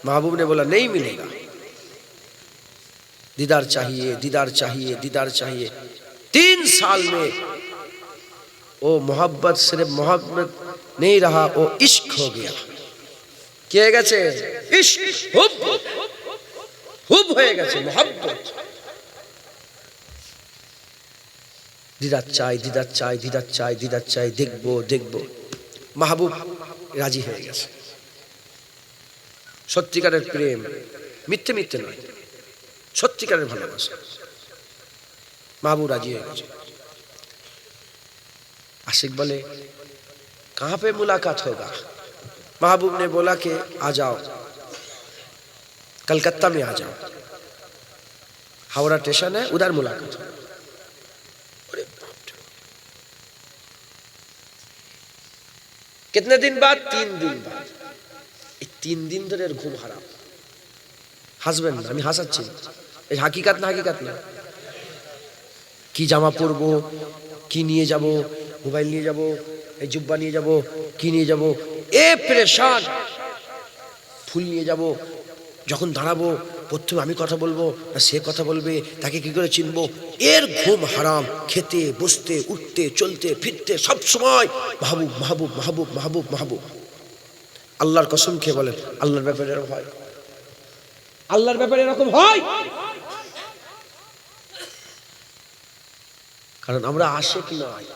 A: महबूब ने बोला नहीं मिलेगा दीदार चाहिए दीदार चाहिए दीदार चाहिए 3 साल में वो मोहब्बत सिर्फ मोहब्बत नहीं रहा वो इश्क हो गया क्या গেছে इश्क हुब हुब হয়ে গেছে मोहब्बत दीदार চাই दीदार চাই दीदार চাই दीदार চাই দেখবো দেখবো महबूब राजी হয়ে গেছে সত্যিকারের প্রেম মিথ্যে মিথ্যে নয় সত্যিকারের ভালোবাসা महबूब राजी হয়ে গেছে आशिक बोले कहां पे मुलाकात होगा महबूब ने बोला कि आ जाओ कलकत्ता में आ जाओ हावड़ा स्टेशन है उधर मुलाकात हो कितने दिन बाद 3 दिन बाद 3 দিন ধরে এর ঘুম হারাম। হাসবেন না, আমি হাসাচ্ছি, এই হাকিকাত না, হাকিকাত না। কি জামা পরবো, কি নিয়ে যাব, মোবাইল নিয়ে যাব, এই জুব্বা নিয়ে যাব, কি নিয়ে যাব, এ পেরেশান। ফুল নিয়ে যাব, যখন দাঁড়াবো প্রথমে আমি কথা বলবো না সে কথা বলবে, তাকে কি করে চিনবো, এর ঘুম হারাম। খেতে বসতে উঠতে চলতে ফিরতে সব সময় মাহবুব মাহবুব মাহবুব মাহবুব মাহবুব। আল্লাহর কসম খেয়ে বলেন, আল্লাহর ব্যাপারে এরকম হয়? আল্লাহর ব্যাপারে এরকম হয়? কারণ আমরা আশেক নয়।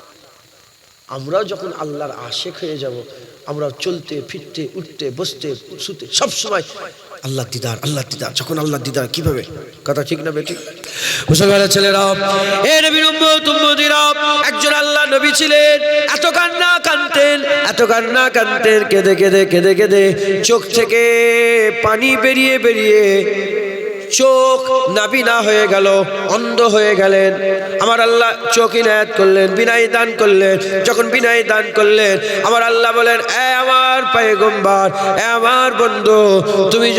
A: আমরাও যখন আল্লাহর আশেক হয়ে যাব, আমরা চলতে ফিরতে উঠতে বসতে শুতে সব সময় আল্লাহ দিদার, আল্লাহ দিদার। যখন আল্লাহ দিদার কিভাবে, কথা ঠিক না বেঠিক? মুসলমানের ছেলেরা, এ নবীর উম্মত উম্মতিরা, একজন আল্লাহ নবী ছিলেন, এত কান্না কাঁদতেন, এত কান্না কাঁদতেন, কেঁদে কেঁদে কেঁদে কেঁদে চোখ থেকে পানি বেরিয়ে বেরিয়ে চোখ নাবিনা হয়ে গেল, অন্ধ হয়ে গেলেন। আমার আল্লাহ চোখ ইনায়াত করলেন, বিনাই দান করলেন। যখন বিনাই দান করলেন, আমার আল্লাহ বলেন, এ আমার পয়গম্বর, এ আমার বন্ধু, তুমি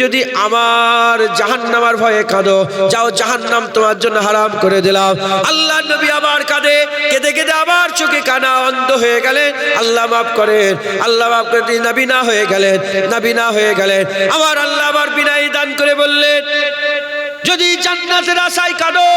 A: যদি আমার জাহান্নামের ভয়ে কাঁদো, যাও জাহান্নাম তোমার জন্য হারাম করে দিলাম। আল্লাহ নবী আবার কাঁদে, কেঁদে কেঁদে আবার চোখে কানা, অন্ধ হয়ে গেলেন। আল্লাহ মাফ করেন, আল্লাহ মাফ করে দিয়ে নাবিনা হয়ে গেলেন, নাবিনা হয়ে গেলেন। আমার আল্লাহ আবার বিনাই দান করে বললেন, যদি জান্নাতের আশায় কাঁদো,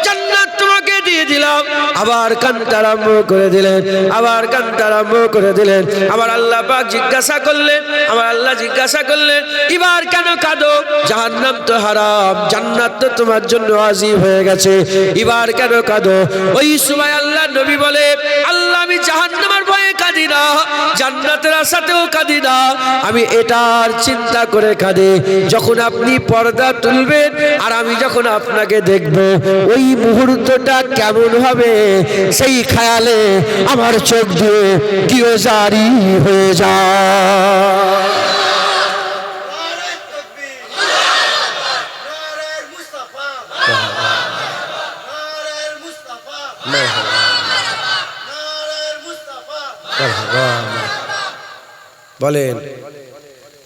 A: জান্নাত তোমাকে দিয়ে দিলাম। আবার কাঁদতে আরম্ভ করে দিলেন, আবার কাঁদতে আরম্ভ করে দিলেন। আবার আল্লাহ পাক জিজ্ঞাসা করলেন, আমার আল্লাহ জিজ্ঞাসা করলেন, এবার কেন কাঁদো? জাহান্নাম তো হারাম, জান্নাত তো তোমার জন্য ওয়াজিব হয়ে গেছে, এবার কেন কাঁদো? ওই সময় আল্লাহ নবী বলে, আল্লাহ আমি জাহান্নামের ভয়ে কাঁদি না, জান্নাতের আশাতেও কাঁদি না, আমি এটার চিন্তা করে কাঁদি, যখন আপনি পর্দা তুলবেন আর আমি যখন আপনাকে দেখব, ওই মুহূর্তটা কেমন হবে, সেই খেয়ালে আমার চোখ দিয়ে দিও জারি হয়ে যায়। বলেন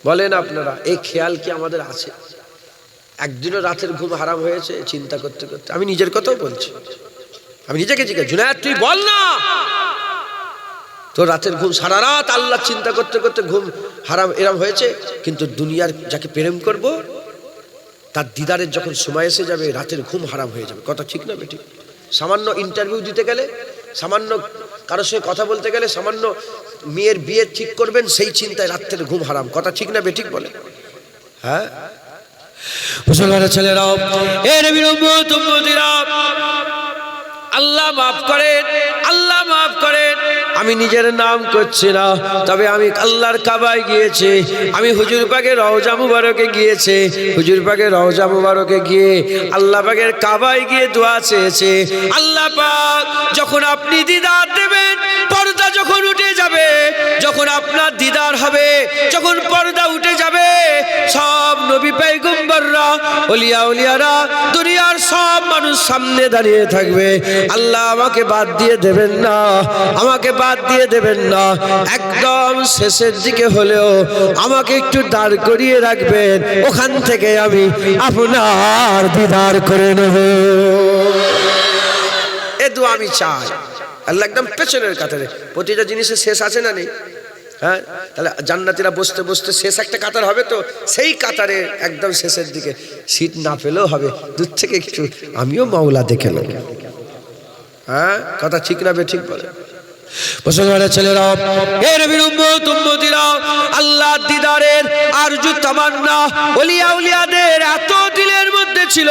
A: বলেন আপনারা, এই খেয়াল কি আমাদের আছে? একদিনও রাতের ঘুম হারাম হয়েছে চিন্তা করতে করতে? আমি নিজের কথাও বলছি, আমি নিজেকে জিজ্ঞাসা, জুনায়েদ তুই বল না, তো রাতের ঘুম সারা রাত আল্লাহ চিন্তা করতে করতে ঘুম হারাম এরম হয়েছে? কিন্তু দুনিয়ার যাকে প্রেম করব, তার দিদারের যখন সময় এসে যাবে, রাতের ঘুম হারাম হয়ে যাবে। কথা ঠিক না বেঠিক? সামান্য ইন্টারভিউ দিতে গেলে, সামান্য কারোর সঙ্গে কথা বলতে গেলে, সামান্য মেয়ের বিয়ে ঠিক করবেন, সেই চিন্তায় রাতের ঘুম হারাম। কথা ঠিক না বেঠিক বলে? হ্যাঁ মুসলমানের ছেলেরাও, এ নবীর উম্মত উম্মতিরা, আল্লাহ মাফ করেন, আল্লাহ মাফ করেন। আমি নিজের নাম করছি না, তবে আমি আল্লাহর কাবায় গিয়েছি, আমি হুজুর পাকের রওজা মুবারকে গিয়েছি, হুজুর পাকের রওজা মুবারকে গিয়ে আল্লাহ পাকের কাবায় গিয়ে দোয়া চেয়েছে। আল্লাহ পাক যখন আপনি দিদার দেবেন, পর্দা যখন উঠে যাবে, যখন আপনার দিদার হবে, যখন পর্দা উঠে যাবে, সব নবী পয়গম্বররা, ওলিয়া উলিয়ারা, দুনিয়ার সব মানুষ সামনে দাঁড়িয়ে থাকবে। আল্লাহ আমাকে বাদ দিয়ে দেবেন না, আমাকে বাদ দিয়ে দেবেন না, একদম শেষের দিকে হলেও আমাকে একটু দাঁড় করিয়ে রাখবেন, ওখান থেকে আমি আপনার দিদার করে নেব। এ দোয়া আমি চাই। আল্লাহ একদম পেছনের কাতারে, প্রতিটা জিনিসের শেষ আছে না নেই? হ্যাঁ, তাহলে জান্নাতীরা বসতে বসতে শেষ একটা কাতার হবে, তো সেই কাতারে একদম শেষের দিকে সিট না পেলেও হবে, দূর থেকে একটু আমিও মাওলা দেখে নেব। হ্যাঁ, কথা ঠিক না বেঠিক বলে? মুসলমানের ছেলেরা, এ নবীর উম্মত উম্মতিরা, আল্লাহ দিদারের আরজু তামান্না ওলিয়া উলিয়াদের এত দিলের মধ্যে ছিল,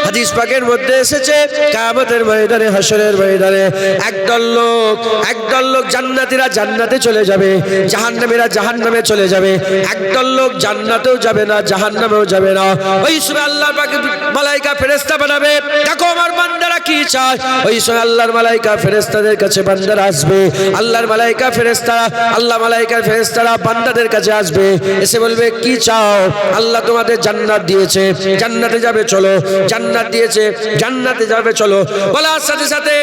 A: হাদিস পাকের মধ্যে এসেছে, কিয়ামতের ময়দানে, হাসরের ময়দানে একদল লোক জান্নাতীরা জান্নাতে চলে যাবে, জাহান্নামীরা জাহান্নামে চলে যাবে। একদল লোক জান্নাতেও যাবে না, জাহান্নামেও যাবে না। ওই সময় আল্লাহর পাক মালায়েকা ফেরেশতা বানাবে, দেখো আমার বান্দারা কি চায়। ওই সময় আল্লাহর মালায়েকা ফেরেশতাদের কাছে বান্দারা আসবে, আল্লাহর মালায়েকা ফেরেশতারা, আল্লাহ মালায়েকার ফেরেশতারা বান্দাদের কাছে আসবে, এসে বলবে কি চাও? আল্লাহ তোমাদের জান্নাত দিয়েছে, জান্নাতে যাবে চলো, জান্নাত দিয়েছে, জান্নাতে যাবে চলো। বলার সাথে সাথে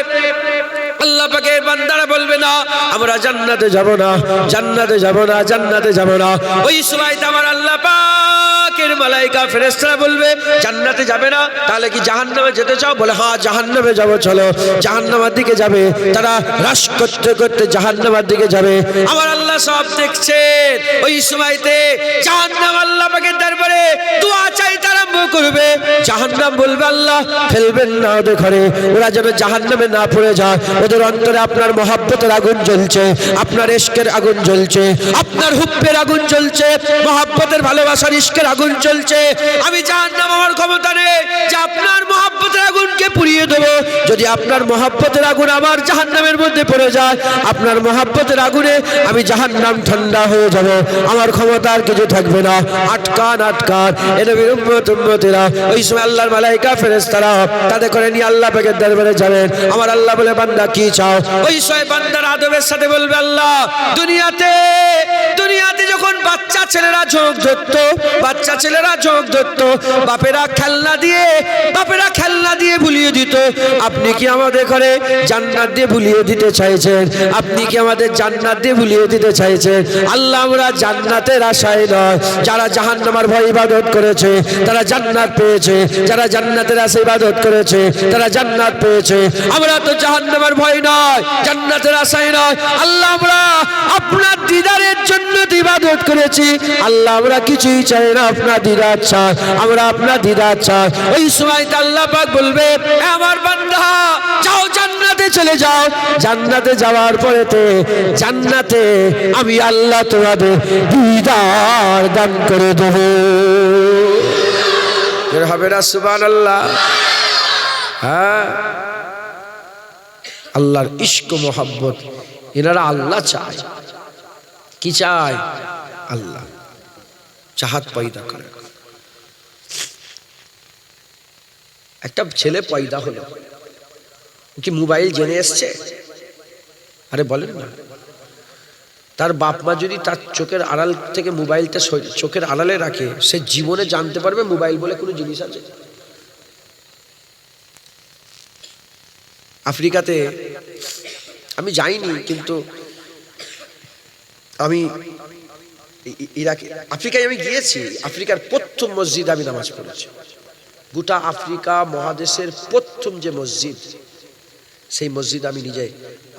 A: আল্লাহ পাকের বান্দারা বলবে না আমরা জান্নাতে যাব না, জান্নাতে যাব না, জান্নাতে যাব না। ওই সময়তে আমার আল্লাহ পাকের মালাইকা ফেরেশতারা বলবে জান্নাতে যাবে না, তাহলে কি জাহান্নামে যেতে চাও? বলে হ্যাঁ জাহান্নামে যাব, চলো। জাহান্নামের দিকে যাবে, তারা রাশ করতে করতে জাহান্নামের দিকে যাবে। আমার আল্লাহ সব দেখছেন। ওই সময়তে জাহান্নাম আল্লাহ পাকের দরবারে দোয়া চাইতে আরম্ভ করবে। জাহান্নাম বলবে আল্লাহ ফেলবেন না ওদের ঘরে, ওরা যেন জাহান্নামে না পড়ে যায়। ওদের অন্তরে আপনার মহব্বতের আগুন জ্বলছে, আপনার ইশকের আগুন জ্বলছে, আপনার হুব্বের আগুন জ্বলছে, মহব্বতের ভালোবাসার ইশকের আগুন জ্বলছে। আমি জাহান্নাম আমার ক্ষমতা নেই যে আপনার মহব্বতের আগুনকে পুড়িয়ে দেবো। যদি আপনার মহব্বতের আগুন আমার জাহান্নামের মধ্যে পড়ে যায়, আপনার মহব্বতের আগুনে আমি জাহান্নাম ঠান্ডা হয়ে যাব, আমার ক্ষমতা আর কিছু থাকবে না। আটকান আটকান এ নবীর উম্মত উম্মতেরা। ওই সময় আল্লাহর মালাইকা ফেরেশতারা তাদের করে নিয়ে আল্লাহ পাকের দরবারে যাবেন। আমার আল্লাহ বলে বান্দা কি চাও? ওই সময় বান্দার আদবের সাথে বলবে আল্লাহ দুনিয়াতে যখন বাচ্চা ছেলেরা ঝোঁক ধরতো, বাচ্চা ছেলেরা ঝোঁক ধরতো, বাপেরা খেলনা দিয়ে ভুলিয়ে দিত। আপনি কি আমাদের ঘরে জান্নাত দিয়ে ভুলিয়ে দিতে চাইছেন? আপনি কি আমাদের জান্নাত দিয়ে ভুলিয়ে দিতে চাইছেন? আল্লাহ আমরা জান্নাতের আশায় নয়, যারা জাহান্নামের ভয় ইবাদত করেছে তারা জান্নাত পেয়েছে, যারা জান্নাতের আশায় ইবাদত করেছে তারা জান্নাত পেয়েছে। আমরা তো জাহান্নামের ভয় নয়, জান্নাতের আশায় নয়। আল্লাহ আমরা আপনার দিদারের জন্য ইবাদত করেছি। আল্লাহ আমরা কিছুই চাই না, আপনার দিদার চাই, আমরা আপনার দিদার চাই। ওই সময় আল্লাহ পাক বলবে আমার বান্দা যাও জান্নাতে চলে যাও। জান্নাতে যাওয়ার পরেতে জান্নাতে আমি আল্লাহ তোমাদের দিদার দান করে দেব। হবে না সুবহানাল্লাহ? হ্যাঁ, আল্লাহর ইশক মোহাব্বত এনারা আল্লাহ চায়। কি চায়? আল্লাহ চাহাত পয়দা করে। একটা ছেলে পয়দা হলো, কি মোবাইল জেনে এসছে? আরে বলেন না, তার বাপ মা যদি তার চোখের আড়াল থেকে মোবাইলটা চোখের আড়ালে রাখে, সে জীবনে জানতে পারবে মোবাইল বলে কোনো জিনিস আছে? আফ্রিকাতে আমি যাইনি, কিন্তু আমি আফ্রিকায় আমি গিয়েছি। আফ্রিকার প্রথম মসজিদ আমি নামাজ পড়েছি। গোটা আফ্রিকা মহাদেশের প্রথম যে মসজিদ, সেই মসজিদ আমি নিজে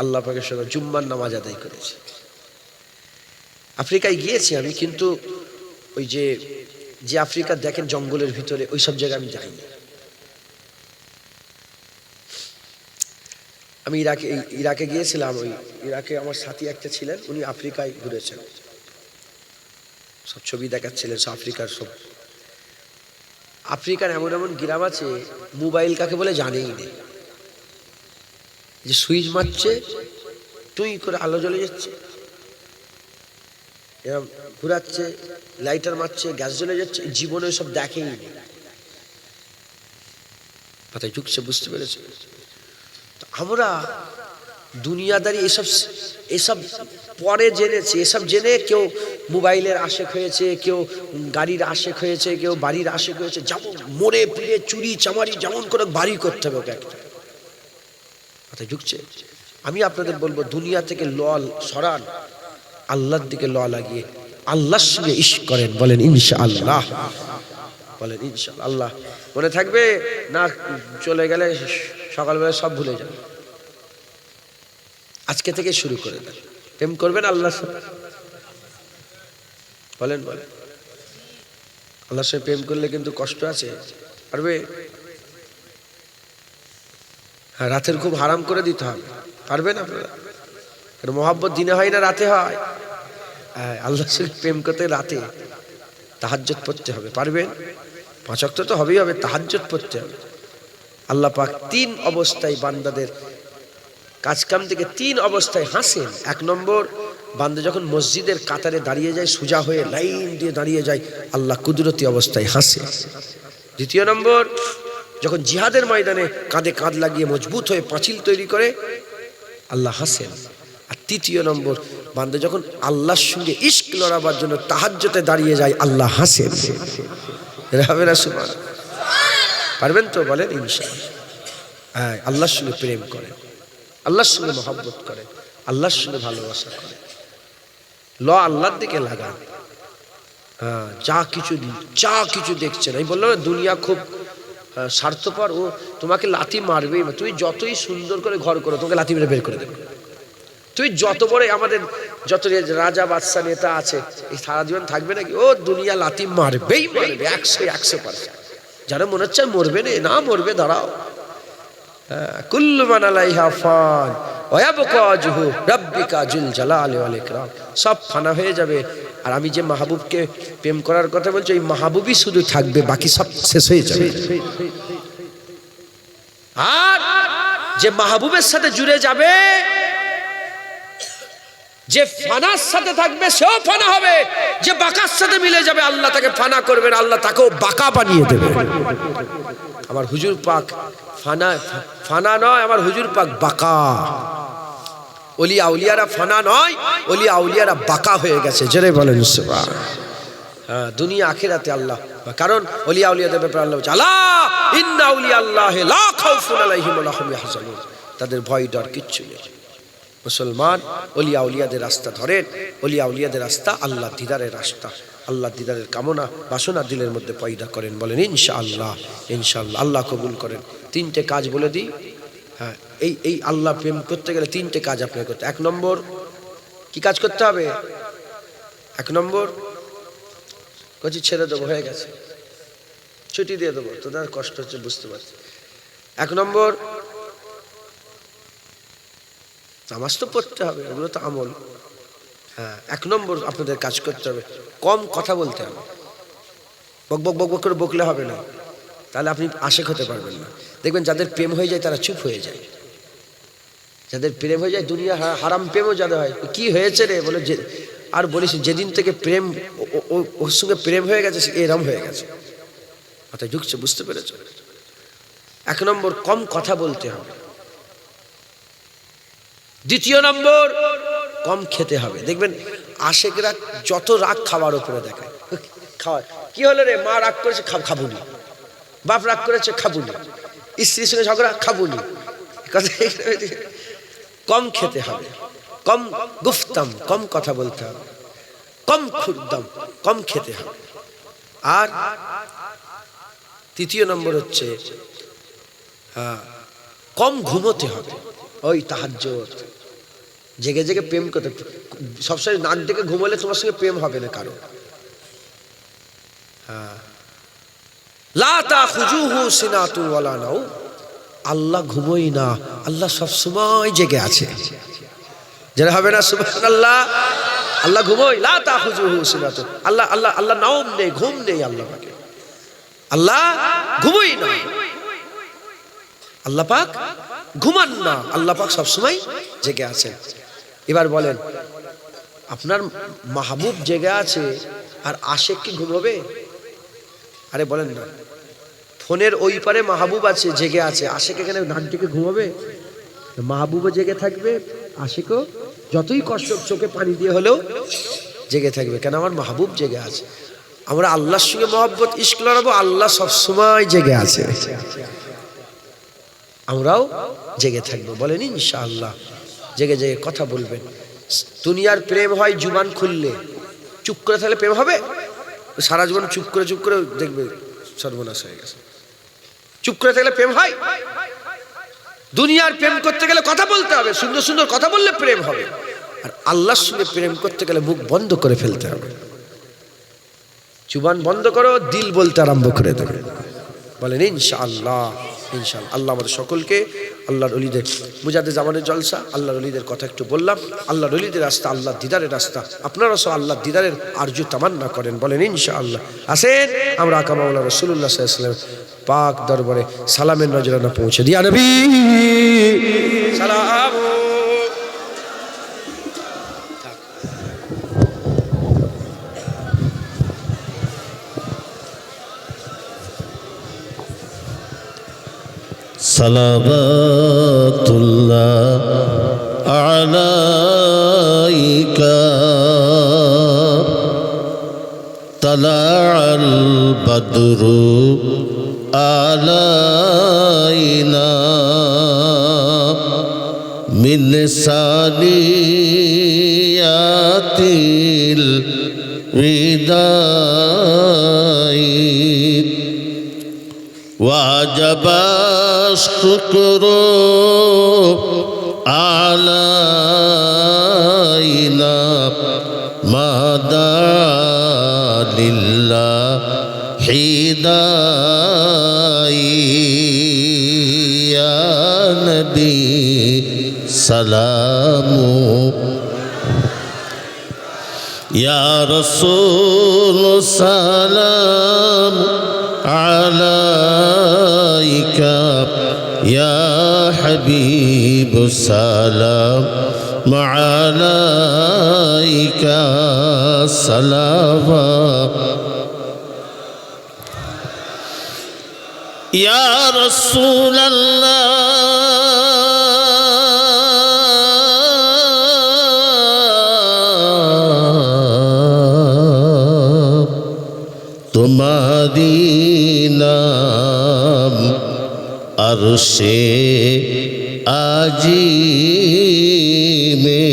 A: আল্লাহ পাকের সঙ্গে জুম্মার নামাজ আদায় করেছি। আফ্রিকায় গিয়েছি আমি, কিন্তু ওই যে আফ্রিকা দেখেন জঙ্গলের ভিতরে, ওই সব জায়গায় আমি যাইনি। আমি ইরাকে গিয়েছিলাম। ওই ইরাকে আমার সাথী একটা ছিলেন, উনি আফ্রিকায় ঘুরেছেন, সব ছবি দেখাচ্ছিলেন সব আফ্রিকার সব। আফ্রিকার এমন এমন গ্রাম আছে মোবাইল কাকে বলে জানেই নেই। যে সুইচ মারছে টুই করে আলো জ্বলে যাচ্ছে, এরকম ঘুরাচ্ছে, লাইটার মারছে, গ্যাস জ্বলে যাচ্ছে, জীবনে সব দেখেই নেই। মাথায় ঢুকছে, বুঝতে পেরেছে? আমরা দুনিয়াদারি এসব পরে জেনেছি। এসব জেনে কেউ মোবাইলের আশেক হয়েছে, কেউ গাড়ির আশেক হয়েছে, কেউ বাড়ির আশেক হয়েছে। যেমন মরে পিড়ে চুরি চামারি যেমন করে বাড়ি করতে হবে ওকে একটা। মাথায় ঢুকছে? আমি আপনাদের বলবো দুনিয়া থেকে লল সরান, আল্লাহর দিকে ল লাগিয়ে আল্লাহর সঙ্গে ইশক করেন। বলেন ইনশাআল্লাহ, বলেন ইনশাআল্লাহ। আল্লাহ মনে থাকবে না? চলে গেলে সকালবেলা সব ভুলে যাবে। আজকে থেকে শুরু করে দেন, প্রেম করবেন আল্লাহর সাথে। বলেন বলেন, আল্লাহর সাথে প্রেম করলে কিন্তু কষ্ট আছে, পারবে? হ্যাঁ, রাতের খুব হারাম করে দিতে হবে, পারবেন আপনারা? মহব্বত দিনে হয় না রাতে হয়? হ্যাঁ, আল্লাহর সাথে প্রেম করতে রাতে তাহাজ্জুদ পড়তে হবে, পারবেন? 5 ওয়াক্ত তো হবেই হবে, তাহাজ্জুদ পড়তে হবে। আল্লাহ পাক 3 অবস্থায় বান্দাদের কাজকাম থেকে 3 অবস্থায় হাসেন। 1 নম্বর, বান্দা যখন মসজিদের কাতারে দাঁড়িয়ে যায়, সোজা হয়ে লাইন দিয়ে দাঁড়িয়ে যায়, আল্লাহ কুদরতি অবস্থায় হাসে। 2 নম্বর, যখন জিহাদের ময়দানে কাঁধে কাঁধ লাগিয়ে মজবুত হয়ে পাঁচিল তৈরি করে, আল্লাহ হাসেন। আর 3 নম্বর, বান্দা যখন আল্লাহর সঙ্গে ইশক লড়াবার জন্য তাহাজ্জুদে দাঁড়িয়ে যায়, আল্লাহ হাসেন। হবে না? সুবহানাল্লাহ। পারবেন তো? বলেন ইনশাআল্লাহ। হ্যাঁ, আল্লাহর সঙ্গে প্রেম করেন। আল্লাহর সঙ্গে মহব্বত করেন, আল্লাহর সঙ্গে ভালোবাসা করেন, আল্লাহর দিকে লাগান। হ্যাঁ, যা কিছু দেখছেন, আমি বললাম না দুনিয়া খুব স্বার্থপর, ও তোমাকে লাথি মারবেই। তুমি যতই সুন্দর করে ঘর করো, তোমাকে লাথি মেরে বের করে দেবে। তুই যত বড় আমাদের যত রাজা বাদশা নেতা আছে, এই সারা জীবন থাকবে নাকি? ও দুনিয়া লাথি মারবেই মারবে, 100%। যারা মনে হচ্ছে মরবে না, মরবে, দাঁড়াও। কুল্লু মান আলাইহা ফান ওয়া ইয়াবকা ওয়াজহু রাব্বিকা যুল জালালি ওয়াল ইকরাম। সব ফানা হয়ে যাবে। আর আমি যে মাহবুবকে প্রেম করার কথা বলছি, ওই মাহবুবই শুধু থাকবে, বাকি সব শেষ হয়ে যাবে। আর যে মাহবুবের সাথে জুড়ে যাবে, যে ফানার সাথে থাকবে, সেও ফানা হবে। যে বাঁকার সাথে মিলে যাবে, আল্লাহ তাকে ফানা করবেন, আল্লাহ তাকেও বাঁকা বানিয়ে দেবে। আমার হুজুর পাক ফানা নয়, আমার হুজুর পাক বাঁকা। ওলিয়া আউলিয়ারা ফানা নয়, ওলিয়া আউলিয়ারা বাঁকা হয়ে গেছে। জোরে বলেন সুবহান। হ্যাঁ, দুনিয়া আখিরাতে আল্লাহ, কারণ ওলিয়া আউলিয়াদের ব্যাপারে আল্লাহ বলছে, আলা ইন্না আউলিয়া আল্লাহি লা খাউফুন আলাইহিম ওয়া লা হুম ইয়াহজানুন। তাদের ভয় ডর কিচ্ছু নেই। মুসলমান ওলিয়া আউলিয়াদের রাস্তা ধরেন। ওলিয়া আউলিয়াদের রাস্তা আল্লাহ দিদারের রাস্তা। আল্লাহ দিদারের কামনা বাসনা দিলের মধ্যে পয়দা করেন। বলেন ইনশাআল্লাহ, ইনশাআল্লাহ। আল্লাহ কবুল করেন। 3টে কাজ বলে দিই। হ্যাঁ, এই আল্লাহ প্রেম করতে গেলে 3টে কাজ আপনাকে করতে। 1 নম্বর কি কাজ করতে হবে? 1 নম্বর কচি ছেড়ে দেবো, হয়ে গেছে, ছুটি দিয়ে দেবো, তোদের কষ্ট হচ্ছে বুঝতে পারছি। 1 নম্বর নামাজ তো পড়তে হবে, ওগুলো তো আমল। হ্যাঁ, 1 নম্বর আপনাদের কাজ করতে হবে, কম কথা বলতে হবে। বক বক বক বক করে বকলে হবে না, তাহলে আপনি আশেক হতে পারবেন না। দেখবেন যাদের প্রেম হয়ে যায় তারা চুপ হয়ে যায়। যাদের প্রেম হয়ে যায়, দুনিয়া হারাম প্রেমও যাদের হয়, কি হয়েছে রে বলে, আর বলিস যেদিন থেকে প্রেম ওর সঙ্গে প্রেম হয়ে গেছে, এরম হয়ে গেছে, মাথায় ঢুকছে, বুঝতে পেরেছ? 1 নম্বর কম কথা বলতে হবে। 2 নম্বর কম খেতে হবে। দেখবেন আশেকরা যত রাগ খাবার উপরে দেখায়, খাওয়ায়, কি হলো রে, মা রাগ করেছে, খাবুনি, বাপ রাগ করেছে, খাবুনি, স্ত্রীর সঙ্গে ঝগড়া, খাবুনি। কম খেতে হবে, কম গুফতাম, কম কথা বলতে হবে, কম খুরদাম, কম খেতে হবে। আর 3 নম্বর হচ্ছে কম ঘুমোতে হবে। ওই তাহাজ্জুদ, জেগে জেগে প্রেম করতে, সবসময় নাক ডেকে ঘুমোলে তোমার সঙ্গে প্রেম হবে না কারো। লা তাখুজুহু সিনাতু ওয়ালা নাও। আল্লাহ ঘুমোই না, আল্লাহ সবসময় জেগে আছে। যারা হবে না সুবহানাল্লাহ। আল্লাহ ঘুমোই, লা তাখুজুহু সিনাতু, আল্লাহ আল্লাহ আল্লাহ নাওম নেই, ঘুম নেই আল্লাহ পাকে। আল্লাহ ঘুমোই না, আল্লাহ পাক ঘুমান না, আল্লাহ পাক সবসময় জেগে আছেন। এবার বলেন, আপনার মাহবুব জেগে আছে আর আশেক কি ঘুমোবে? আরে বলেন না, ফোনের ওই পারে মাহবুব আছে, জেগে আছে, আশেক এখানে নাক ডেকে ঘুমোবে? মাহবুবও জেগে থাকবে, আশেকও যতই কষ্ট চোখে পানি দিয়ে হলেও জেগে থাকবে। কেন? আমার মাহবুব জেগে আছে। আমরা আল্লাহর সঙ্গে মহব্বত ইশক লড়াবো, আল্লাহ সবসময় জেগে আছে, আমরাও জেগে থাকবো। বলেন ইনশাআল্লাহ। জেগে জেগে কথা বলবেন। দুনিয়ার প্রেম হয় জুবান খুললে, চুপ করে থাকলে প্রেম হবে? সারা জীবন চুপ করে দেখবে সর্বনাশ হয়ে গেছে। চুপ করে থাকলে প্রেম হয়? দুনিয়ার প্রেম করতে গেলে কথা বলতে হবে, সুন্দর সুন্দর কথা বললে প্রেম হবে। আর আল্লাহর সঙ্গে প্রেম করতে গেলে মুখ বন্ধ করে ফেলতে হবে। জুবান বন্ধ করো, দিল বলতে আরম্ভ করে দেবে। বলেন ইনশাআল্লাহ, ইনশাআল্লাহ। আল্লাহ আমাদের সকলকে আল্লাহর ওলিদের মুজাদ্দিদ জামানের জলসা, আল্লাহর ওলিদের কথা একটু বললাম, আল্লাহর ওলিদের রাস্তা, আল্লাহ দিদারের রাস্তা, আপনারা সব আল্লাহ দিদারের আরজু তামান্না করেন। বলেন ইনশাআল্লাহ। আসেন আমরা আকা মাওলানা রাসূলুল্লাহ সাল্লাল্লাহু আলাইহি ওয়াসাল্লাম পাক দরবারে সালামের নজরানা পৌঁছে দিয়া নবী সালাম।
B: সালাওয়াতুল্লাহ আলাইকা তালাআল বদরু আলাইনা لسانيات الوداع وجب الشكر علينا ما دعا لله داعي يا نبي سلام يا رسول سلام عليك يا حبيب سلام عليك صلوات يا رسول الله तुम्हारी नाम अर्शे आजी में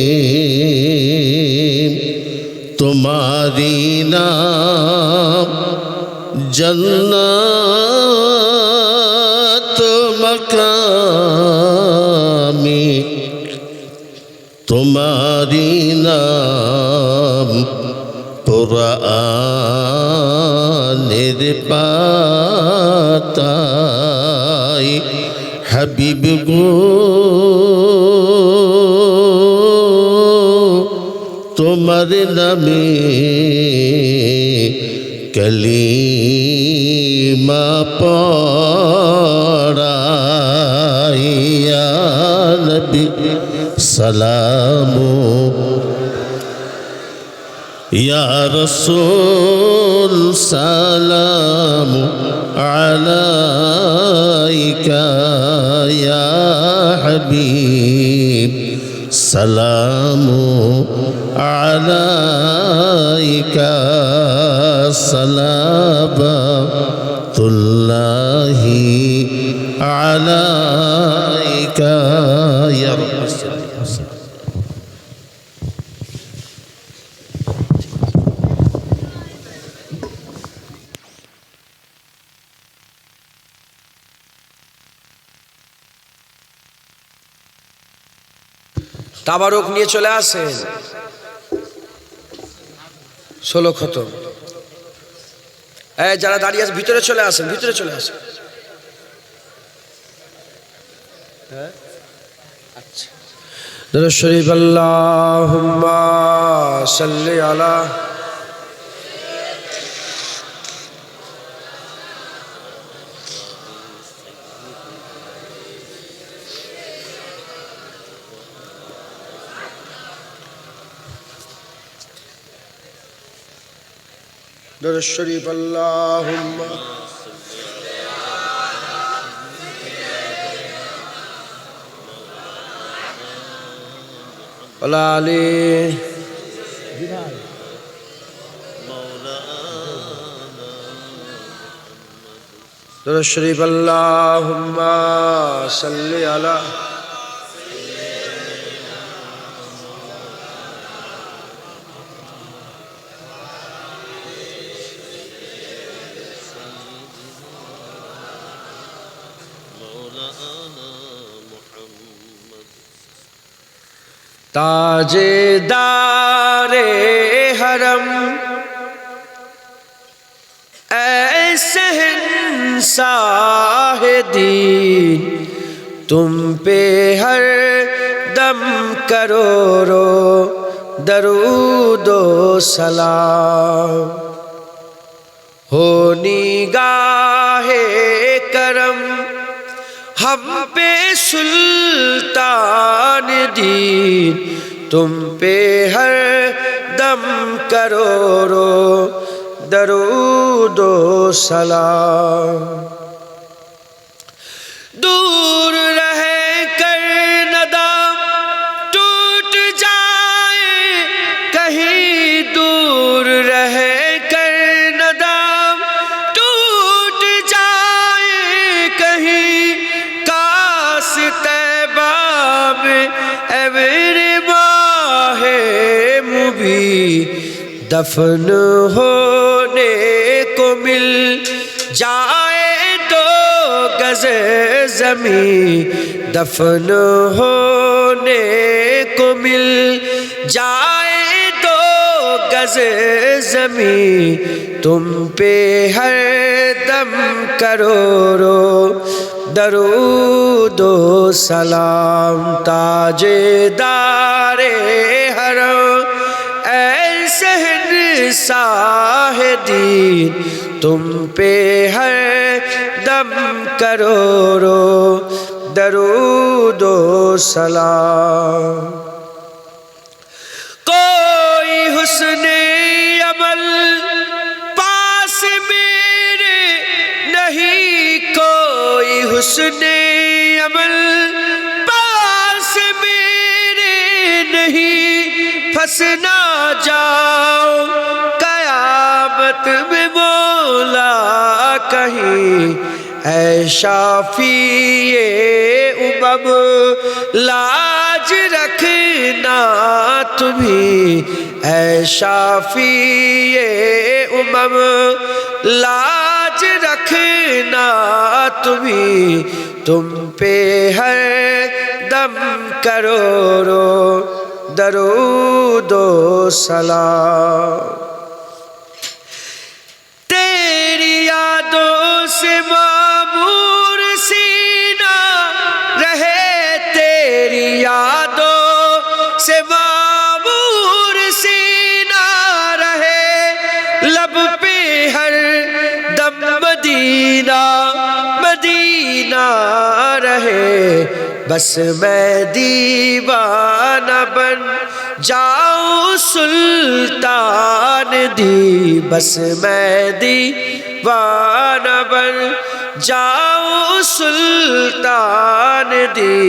B: तुम्हारी नाम जन्नत मकामी तुम्हारी नाम कुरानेर पाताय हबीब गो তোমার নামে কলিমা পড়াইয়া নবী সালামু ইয়া রাসূল সালামু আলাইকা ইয়া হাবিব সালামু আলাইকা সালাবাতুল্লাহি আলাইকা ইয়া রাসূল
A: তাবারক নিয়ে চলে আসেন 16 খতম যারা দাঁড়িয়ে আছে ভিতরে চলে আসেন আচ্ছা দরুদ শরীফ আল্লাহুম্মা সাল্লি আলা দরুদ শরীফ আল্লাহুম্মা ওয়ালা আলি দরুদ শরীফ আল্লাহুম্মা সাল্লি আলা ताजेदारे हरम ऐसे साहिदीन तुम पे हर दम करोड़ो दरूदो सलाम हो निगाहे करम हम पे सुल्तान दीन तुम पे हर दम करोड़ो दरूदो सलाम दूर रहे कर नदाम टूट जाए कहीं दूर रहे कर नदाम टूट जाए कहीं तैबा में بھی دفن ہونے کو مل جائے دو گز زمین، دفن ہونے کو مل جائے دو گز زمین، تم پہ ہر دم کروڑو درود و سلام، تاجدار حرم اے شہنشاہ دین، تم پہ ہر دم کروڑو درود و سلام۔ کوئی حسن عمل پاس میرے نہیں، کوئی حسن عمل پاس میرے نہیں، پھنس نہ جاؤ قیامت میں مولا کہیں، اے شافی امم لاج رکھنا تمہیں، اے شافی امم لاج رکھنا تمہیں، تم پہ ہر دم کروڑو درود و سلام۔ تیری یادوں سے معمور سینہ رہے، تیری یادوں سے معمور سینہ رہے، لب پہ ہر دم مدینہ مدینہ رہے، بس میں دیوانہ بن جاؤں سلطان دی، بس میں دیوانہ بن جاؤں سلطان دی،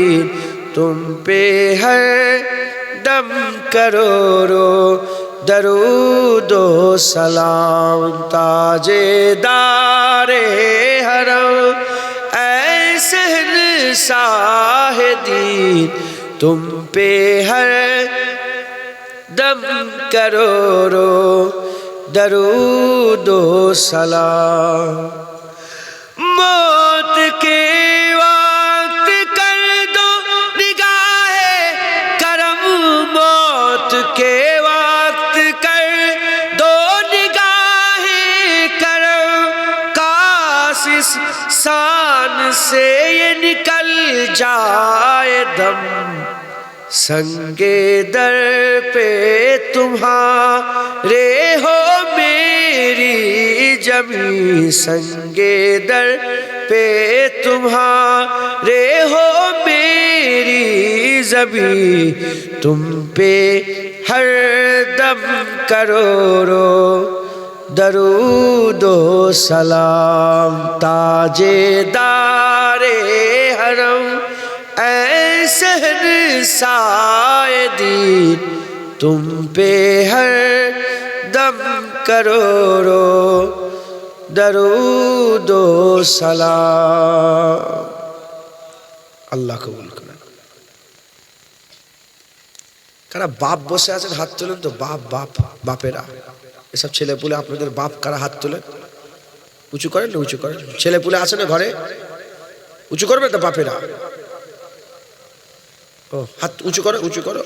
A: تم پہ ہر دم کروڑو درود و سلام، تاجدار حرم اے شہنشاہ دین، تم پہ ہر دم کروڑو درود و سلام۔ موت کے وقت کر دو نگاہ کرم، موت کے وقت کر دو نگاہ کرم، کاش اس سان سے یہ نکل جائے دم، سنگے در پہ تمہارے ہو میری جمی، سنگے در پہ تمہارے ہو میری زبی، تم پہ ہر دم کروڑو درود و سلام، تاجدار حرم اے شہنشاہ دین، تم پہ ہر دم کروڑو درود و سلام۔ আল্লাহ কবুল করেন। কারা বাপ বসে আছেন হাত তোলেন তো, বাপ বাপ বাপেরা, এসব ছেলে পুলে আপনাদের বাপ কারা হাত তোলেন, উঁচু করেন না, উঁচু করেন। ছেলে পুলে আছে না ঘরে, উঁচু করবে তো বাপেরা। ও হাত উঁচু করো, উঁচু করো,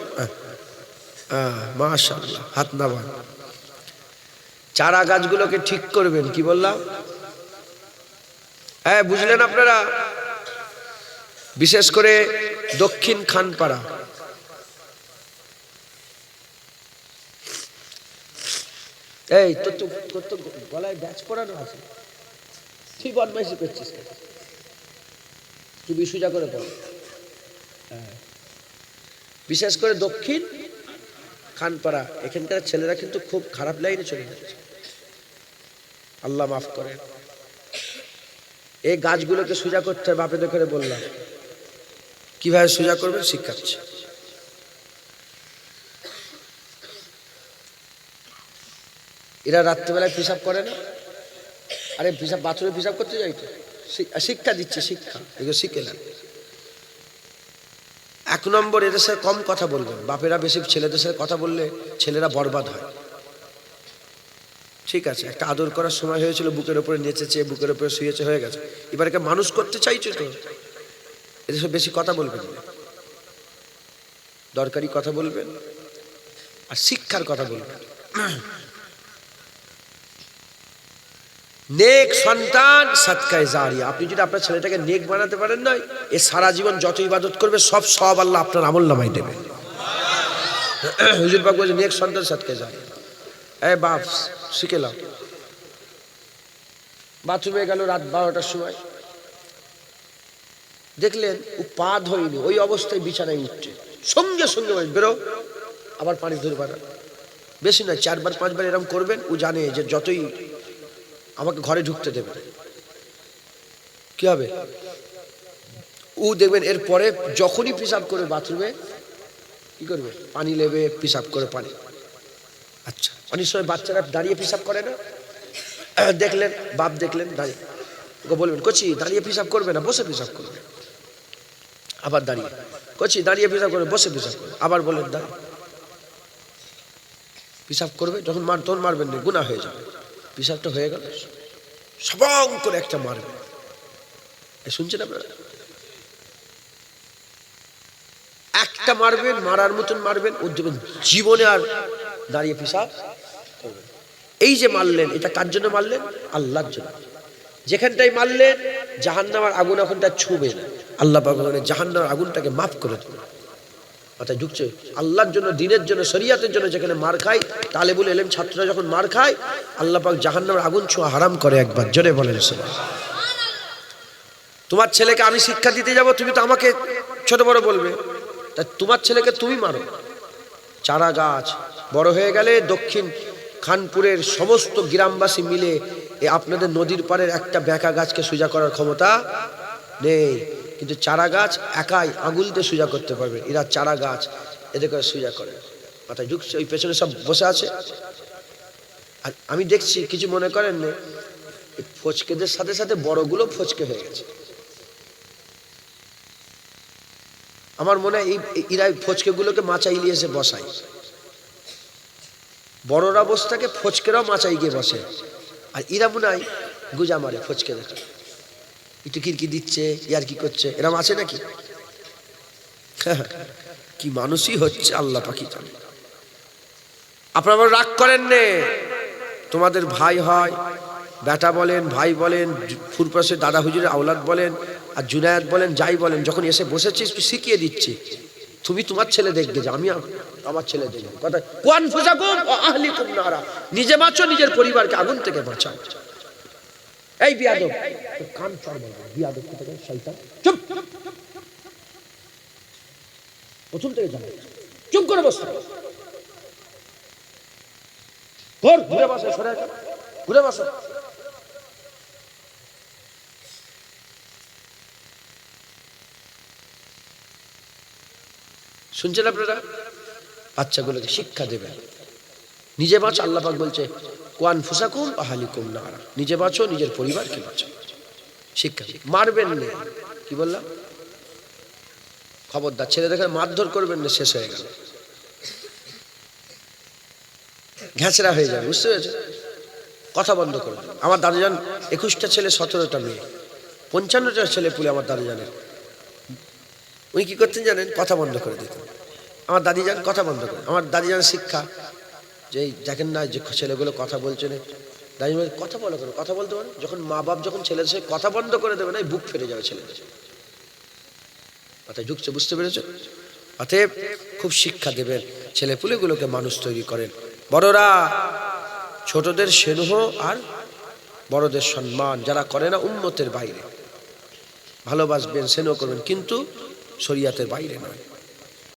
A: মাশাআল্লাহ, হাত নামান। চারা গাছগুলোকে ঠিক করবেন, কি বললাম? হ্যাঁ বুঝলেন আপনারা? বিশেষ করে দক্ষিণ খানপাড়া, এই তোর তো গলায় ব্যাচ পরানো আছে, তুই বদমাইশি করছিস, তুই বিশুজা করে পড়। বিশেষ করে দক্ষিণ খানপাড়া এখানকার ছেলেরা কিন্তু খুব খারাপ লাইনে চলে যাচ্ছে, আল্লাহ মাফ করেন। এই গাছগুলোকে সোজা করতে হবে, বাপেদের করে বললাম কিভাবে সোজা করবেন শিখাচ্ছে। এরা রাত্রিবেলায় পেশাব করে না, আরে পেশাব বাথরুমে পেশাব করতে যাই তো, শিক্ষা দিচ্ছে, শিক্ষা এগুলো শিখে নেন। এক নম্বর, এদের সাথে কম কথা বলবেন। বাপেরা বেশি ছেলেদের সাথে কথা বললে ছেলেরা বরবাদ হয়। ঠিক আছে, একটা আদর করার সময় হয়েছিল, বুকের উপরে নেচেছে, বুকের উপরে শুয়েছে, হয়ে গেছে। এবার একে মানুষ করতে চাইছে তো, এদের সাথে বেশি কথা বলবেন না। দরকারি কথা বলবেন আর শিক্ষার কথা বলবেন। নেক সন্তান সাদকায়ে জারিয়া। আপনি যদি আপনার ছেলেটাকে নেক বানাতে পারেন না, এ সারা জীবন যত ইবাদত করবে সব আল্লাহ আপনার আমলনামায় দেবে। হুজুর পাক বলেছে নেক সন্তান সাদকায়ে জারিয়া। এই বাপ শিখে নাও। বাথরুমে গেল রাত 12টার সময়, দেখলেন ও পা ধোয়নি, ওই অবস্থায় বিছানায় উঠছে, সঙ্গে সঙ্গে বেরো, আবার পানি ধরবে না। বেশি নয়, 4বার 5বার এরকম করবেন। ও জানে যে যতই আমাকে ঘরে ঢুকতে দেবে, কি হবে? ও দেখবেন এরপরে যখনই পেশাব করে বাথরুমে কি করবে? পানি নেবে, পেশাব করে পানি। আচ্ছা, অনেক সময় বাচ্চারা দাঁড়িয়ে পেশাব করে না, দেখলেন বাপ দেখলেন দাঁড়িয়ে, ওকে বলবেন কচি দাঁড়িয়ে পেশাব করবে না, বসে পেশাব করবে। আবার দাঁড়িয়ে, কচি দাঁড়িয়ে পেশাব করবে, বসে পেশাব করবে। আবার বলেন দাঁড়িয়ে পেশাব করবে, যখন তখন মারবেন না, গুনাহ হয়ে যাবে। পেশাবটা হয়ে গেল, সবং করে একটা মারবে। শুনছেন আপনারা? একটা মারবেন, মারার মতন মারবেন, ও দেখবেন জীবনে আর দাঁড়িয়ে পেশাব করবেন। এই যে মারলেন, এটা কার জন্য মারলেন? আল্লাহর জন্য। যেখানটাই মারলেন জাহান্নামের আগুন এখন তার ছুঁবে না, আল্লাহ পাক জাহান্নামের আগুনটাকে মাফ করে দেবে। মাথায় ঢুকছে? আল্লাহর জন্য, দিনের জন্য, শরিয়াতের জন্য যেখানে মার খায়, তালেবুল ইলম ছাত্ররা যখন মার খায়, আল্লাহ পাক জাহান্নামের আগুন ছোঁয়া হারাম করে একবার। জোরে বলেন সুবহানাল্লাহ। তোমার ছেলেকে আমি শিক্ষা দিতে যাব, তুমি তো আমাকে ছোট বড় বলবে, তাই তোমার ছেলেকে তুমি মারো। চারা গাছ বড় হয়ে গেলে দক্ষিণ খানপুরের সমস্ত গ্রামবাসী মিলে আপনাদের নদীর পাড়ের একটা বেঁকা গাছকে সোজা করার ক্ষমতা নেই, কিন্তু চারা গাছ একাই আঙুল দিয়ে সোজা করতে পারবে। এরা চারা গাছ এদের করে সোজা করে। মাথায় ঢুকছে? ওই পেছনে সব বসে আছে। আর আমি দেখছি, কিছু মনে করেন না, ফচকেদের সাথে সাথে বড়গুলো ফচকে হয়ে গেছে। আমার মনে হয় এরা ফচকেগুলোকে মাচাই নিয়ে এসে বসায়। বড়রা বসে থাকে, ফচকেরাও মাচাই গিয়ে বসে। আর এরা মনে হয় গুজা মারে ফচকেদের, একটু কিরকি দিচ্ছে, ইয়ার কি করছে, এরম আছে নাকি? কি মানুষই হচ্ছে আল্লাহ পাকি জানে। আপনারা রাগ করেন নে, তোমাদের ভাই হয়, বেটা বলেন, ভাই বলেন, ফুরপাশে দাদা হুজুরের আওলাদ বলেন, আর জুনায়েদ বলেন, যাই বলেন, যখন এসে বসেছিস শিখিয়ে দিচ্ছি, তুমি তোমার ছেলে দেখবে যে আমি আমার ছেলে দেখবো। কথা কোন ফুসাকুম ও আহলিকুম নারা, নিজে বাঁচো, নিজের পরিবারকে আগুন থেকে বাঁচাও। এই বিয়াদব, কান চড় বলা, বিয়াদব কোথায় শয়তান, চুপ। প্রথম থেকে জানো, চুপ করে বসো, ঘুরে বসো, সরে ঘুরে বসো। শুনছেন আপনারা? বাচ্চাগুলোকে শিক্ষা দেবেন, নিজে বাঁচো। আল্লাহ পাক বলছে কোয়ান ফুসাকুম আহলিকুম নারা, নিজে বাঁচো, নিজের পরিবারকে বাঁচো। শিক্ষা মারবেন না, কি বললাম? খবরদার ছেলে দেখে মারধর করবেন না, শেষ হয়ে গেল, ঘ্যাঁচড়া হয়ে যাবে, বুঝতে পেরেছে? কথা বন্ধ করে দেবেন। আমার দাদুজান 21টা ছেলে 17টা মেয়ে, 55টা ছেলে পুলে আমার দাদুজানের। উনি কি করতেন জানেন? কথা বন্ধ করে দিতেন। আমার দাদিজান কথা বন্ধ করে, আমার দাদিজানের শিক্ষা যে দেখেন না যে ছেলেগুলো কথা বলছে না, দাদি কথা বলো কেন, কথা বলতে পারে। যখন মা বাপ যখন ছেলের সাথে কথা বন্ধ করে দেবে না, বুক ফেটে যাবে ছেলেদের। মাথায় ঢুকছে? বুঝতে পেরেছে? অতএব খুব শিক্ষা দেবেন, ছেলেপুলেগুলোকে মানুষ তৈরি করেন। বড়রা ছোটদের স্নেহ আর বড়দের সম্মান যারা করে না, উম্মতের বাইরে ভালোবাসবেন, স্নেহ করবেন, কিন্তু শরিয়াতের বাইরে নয়।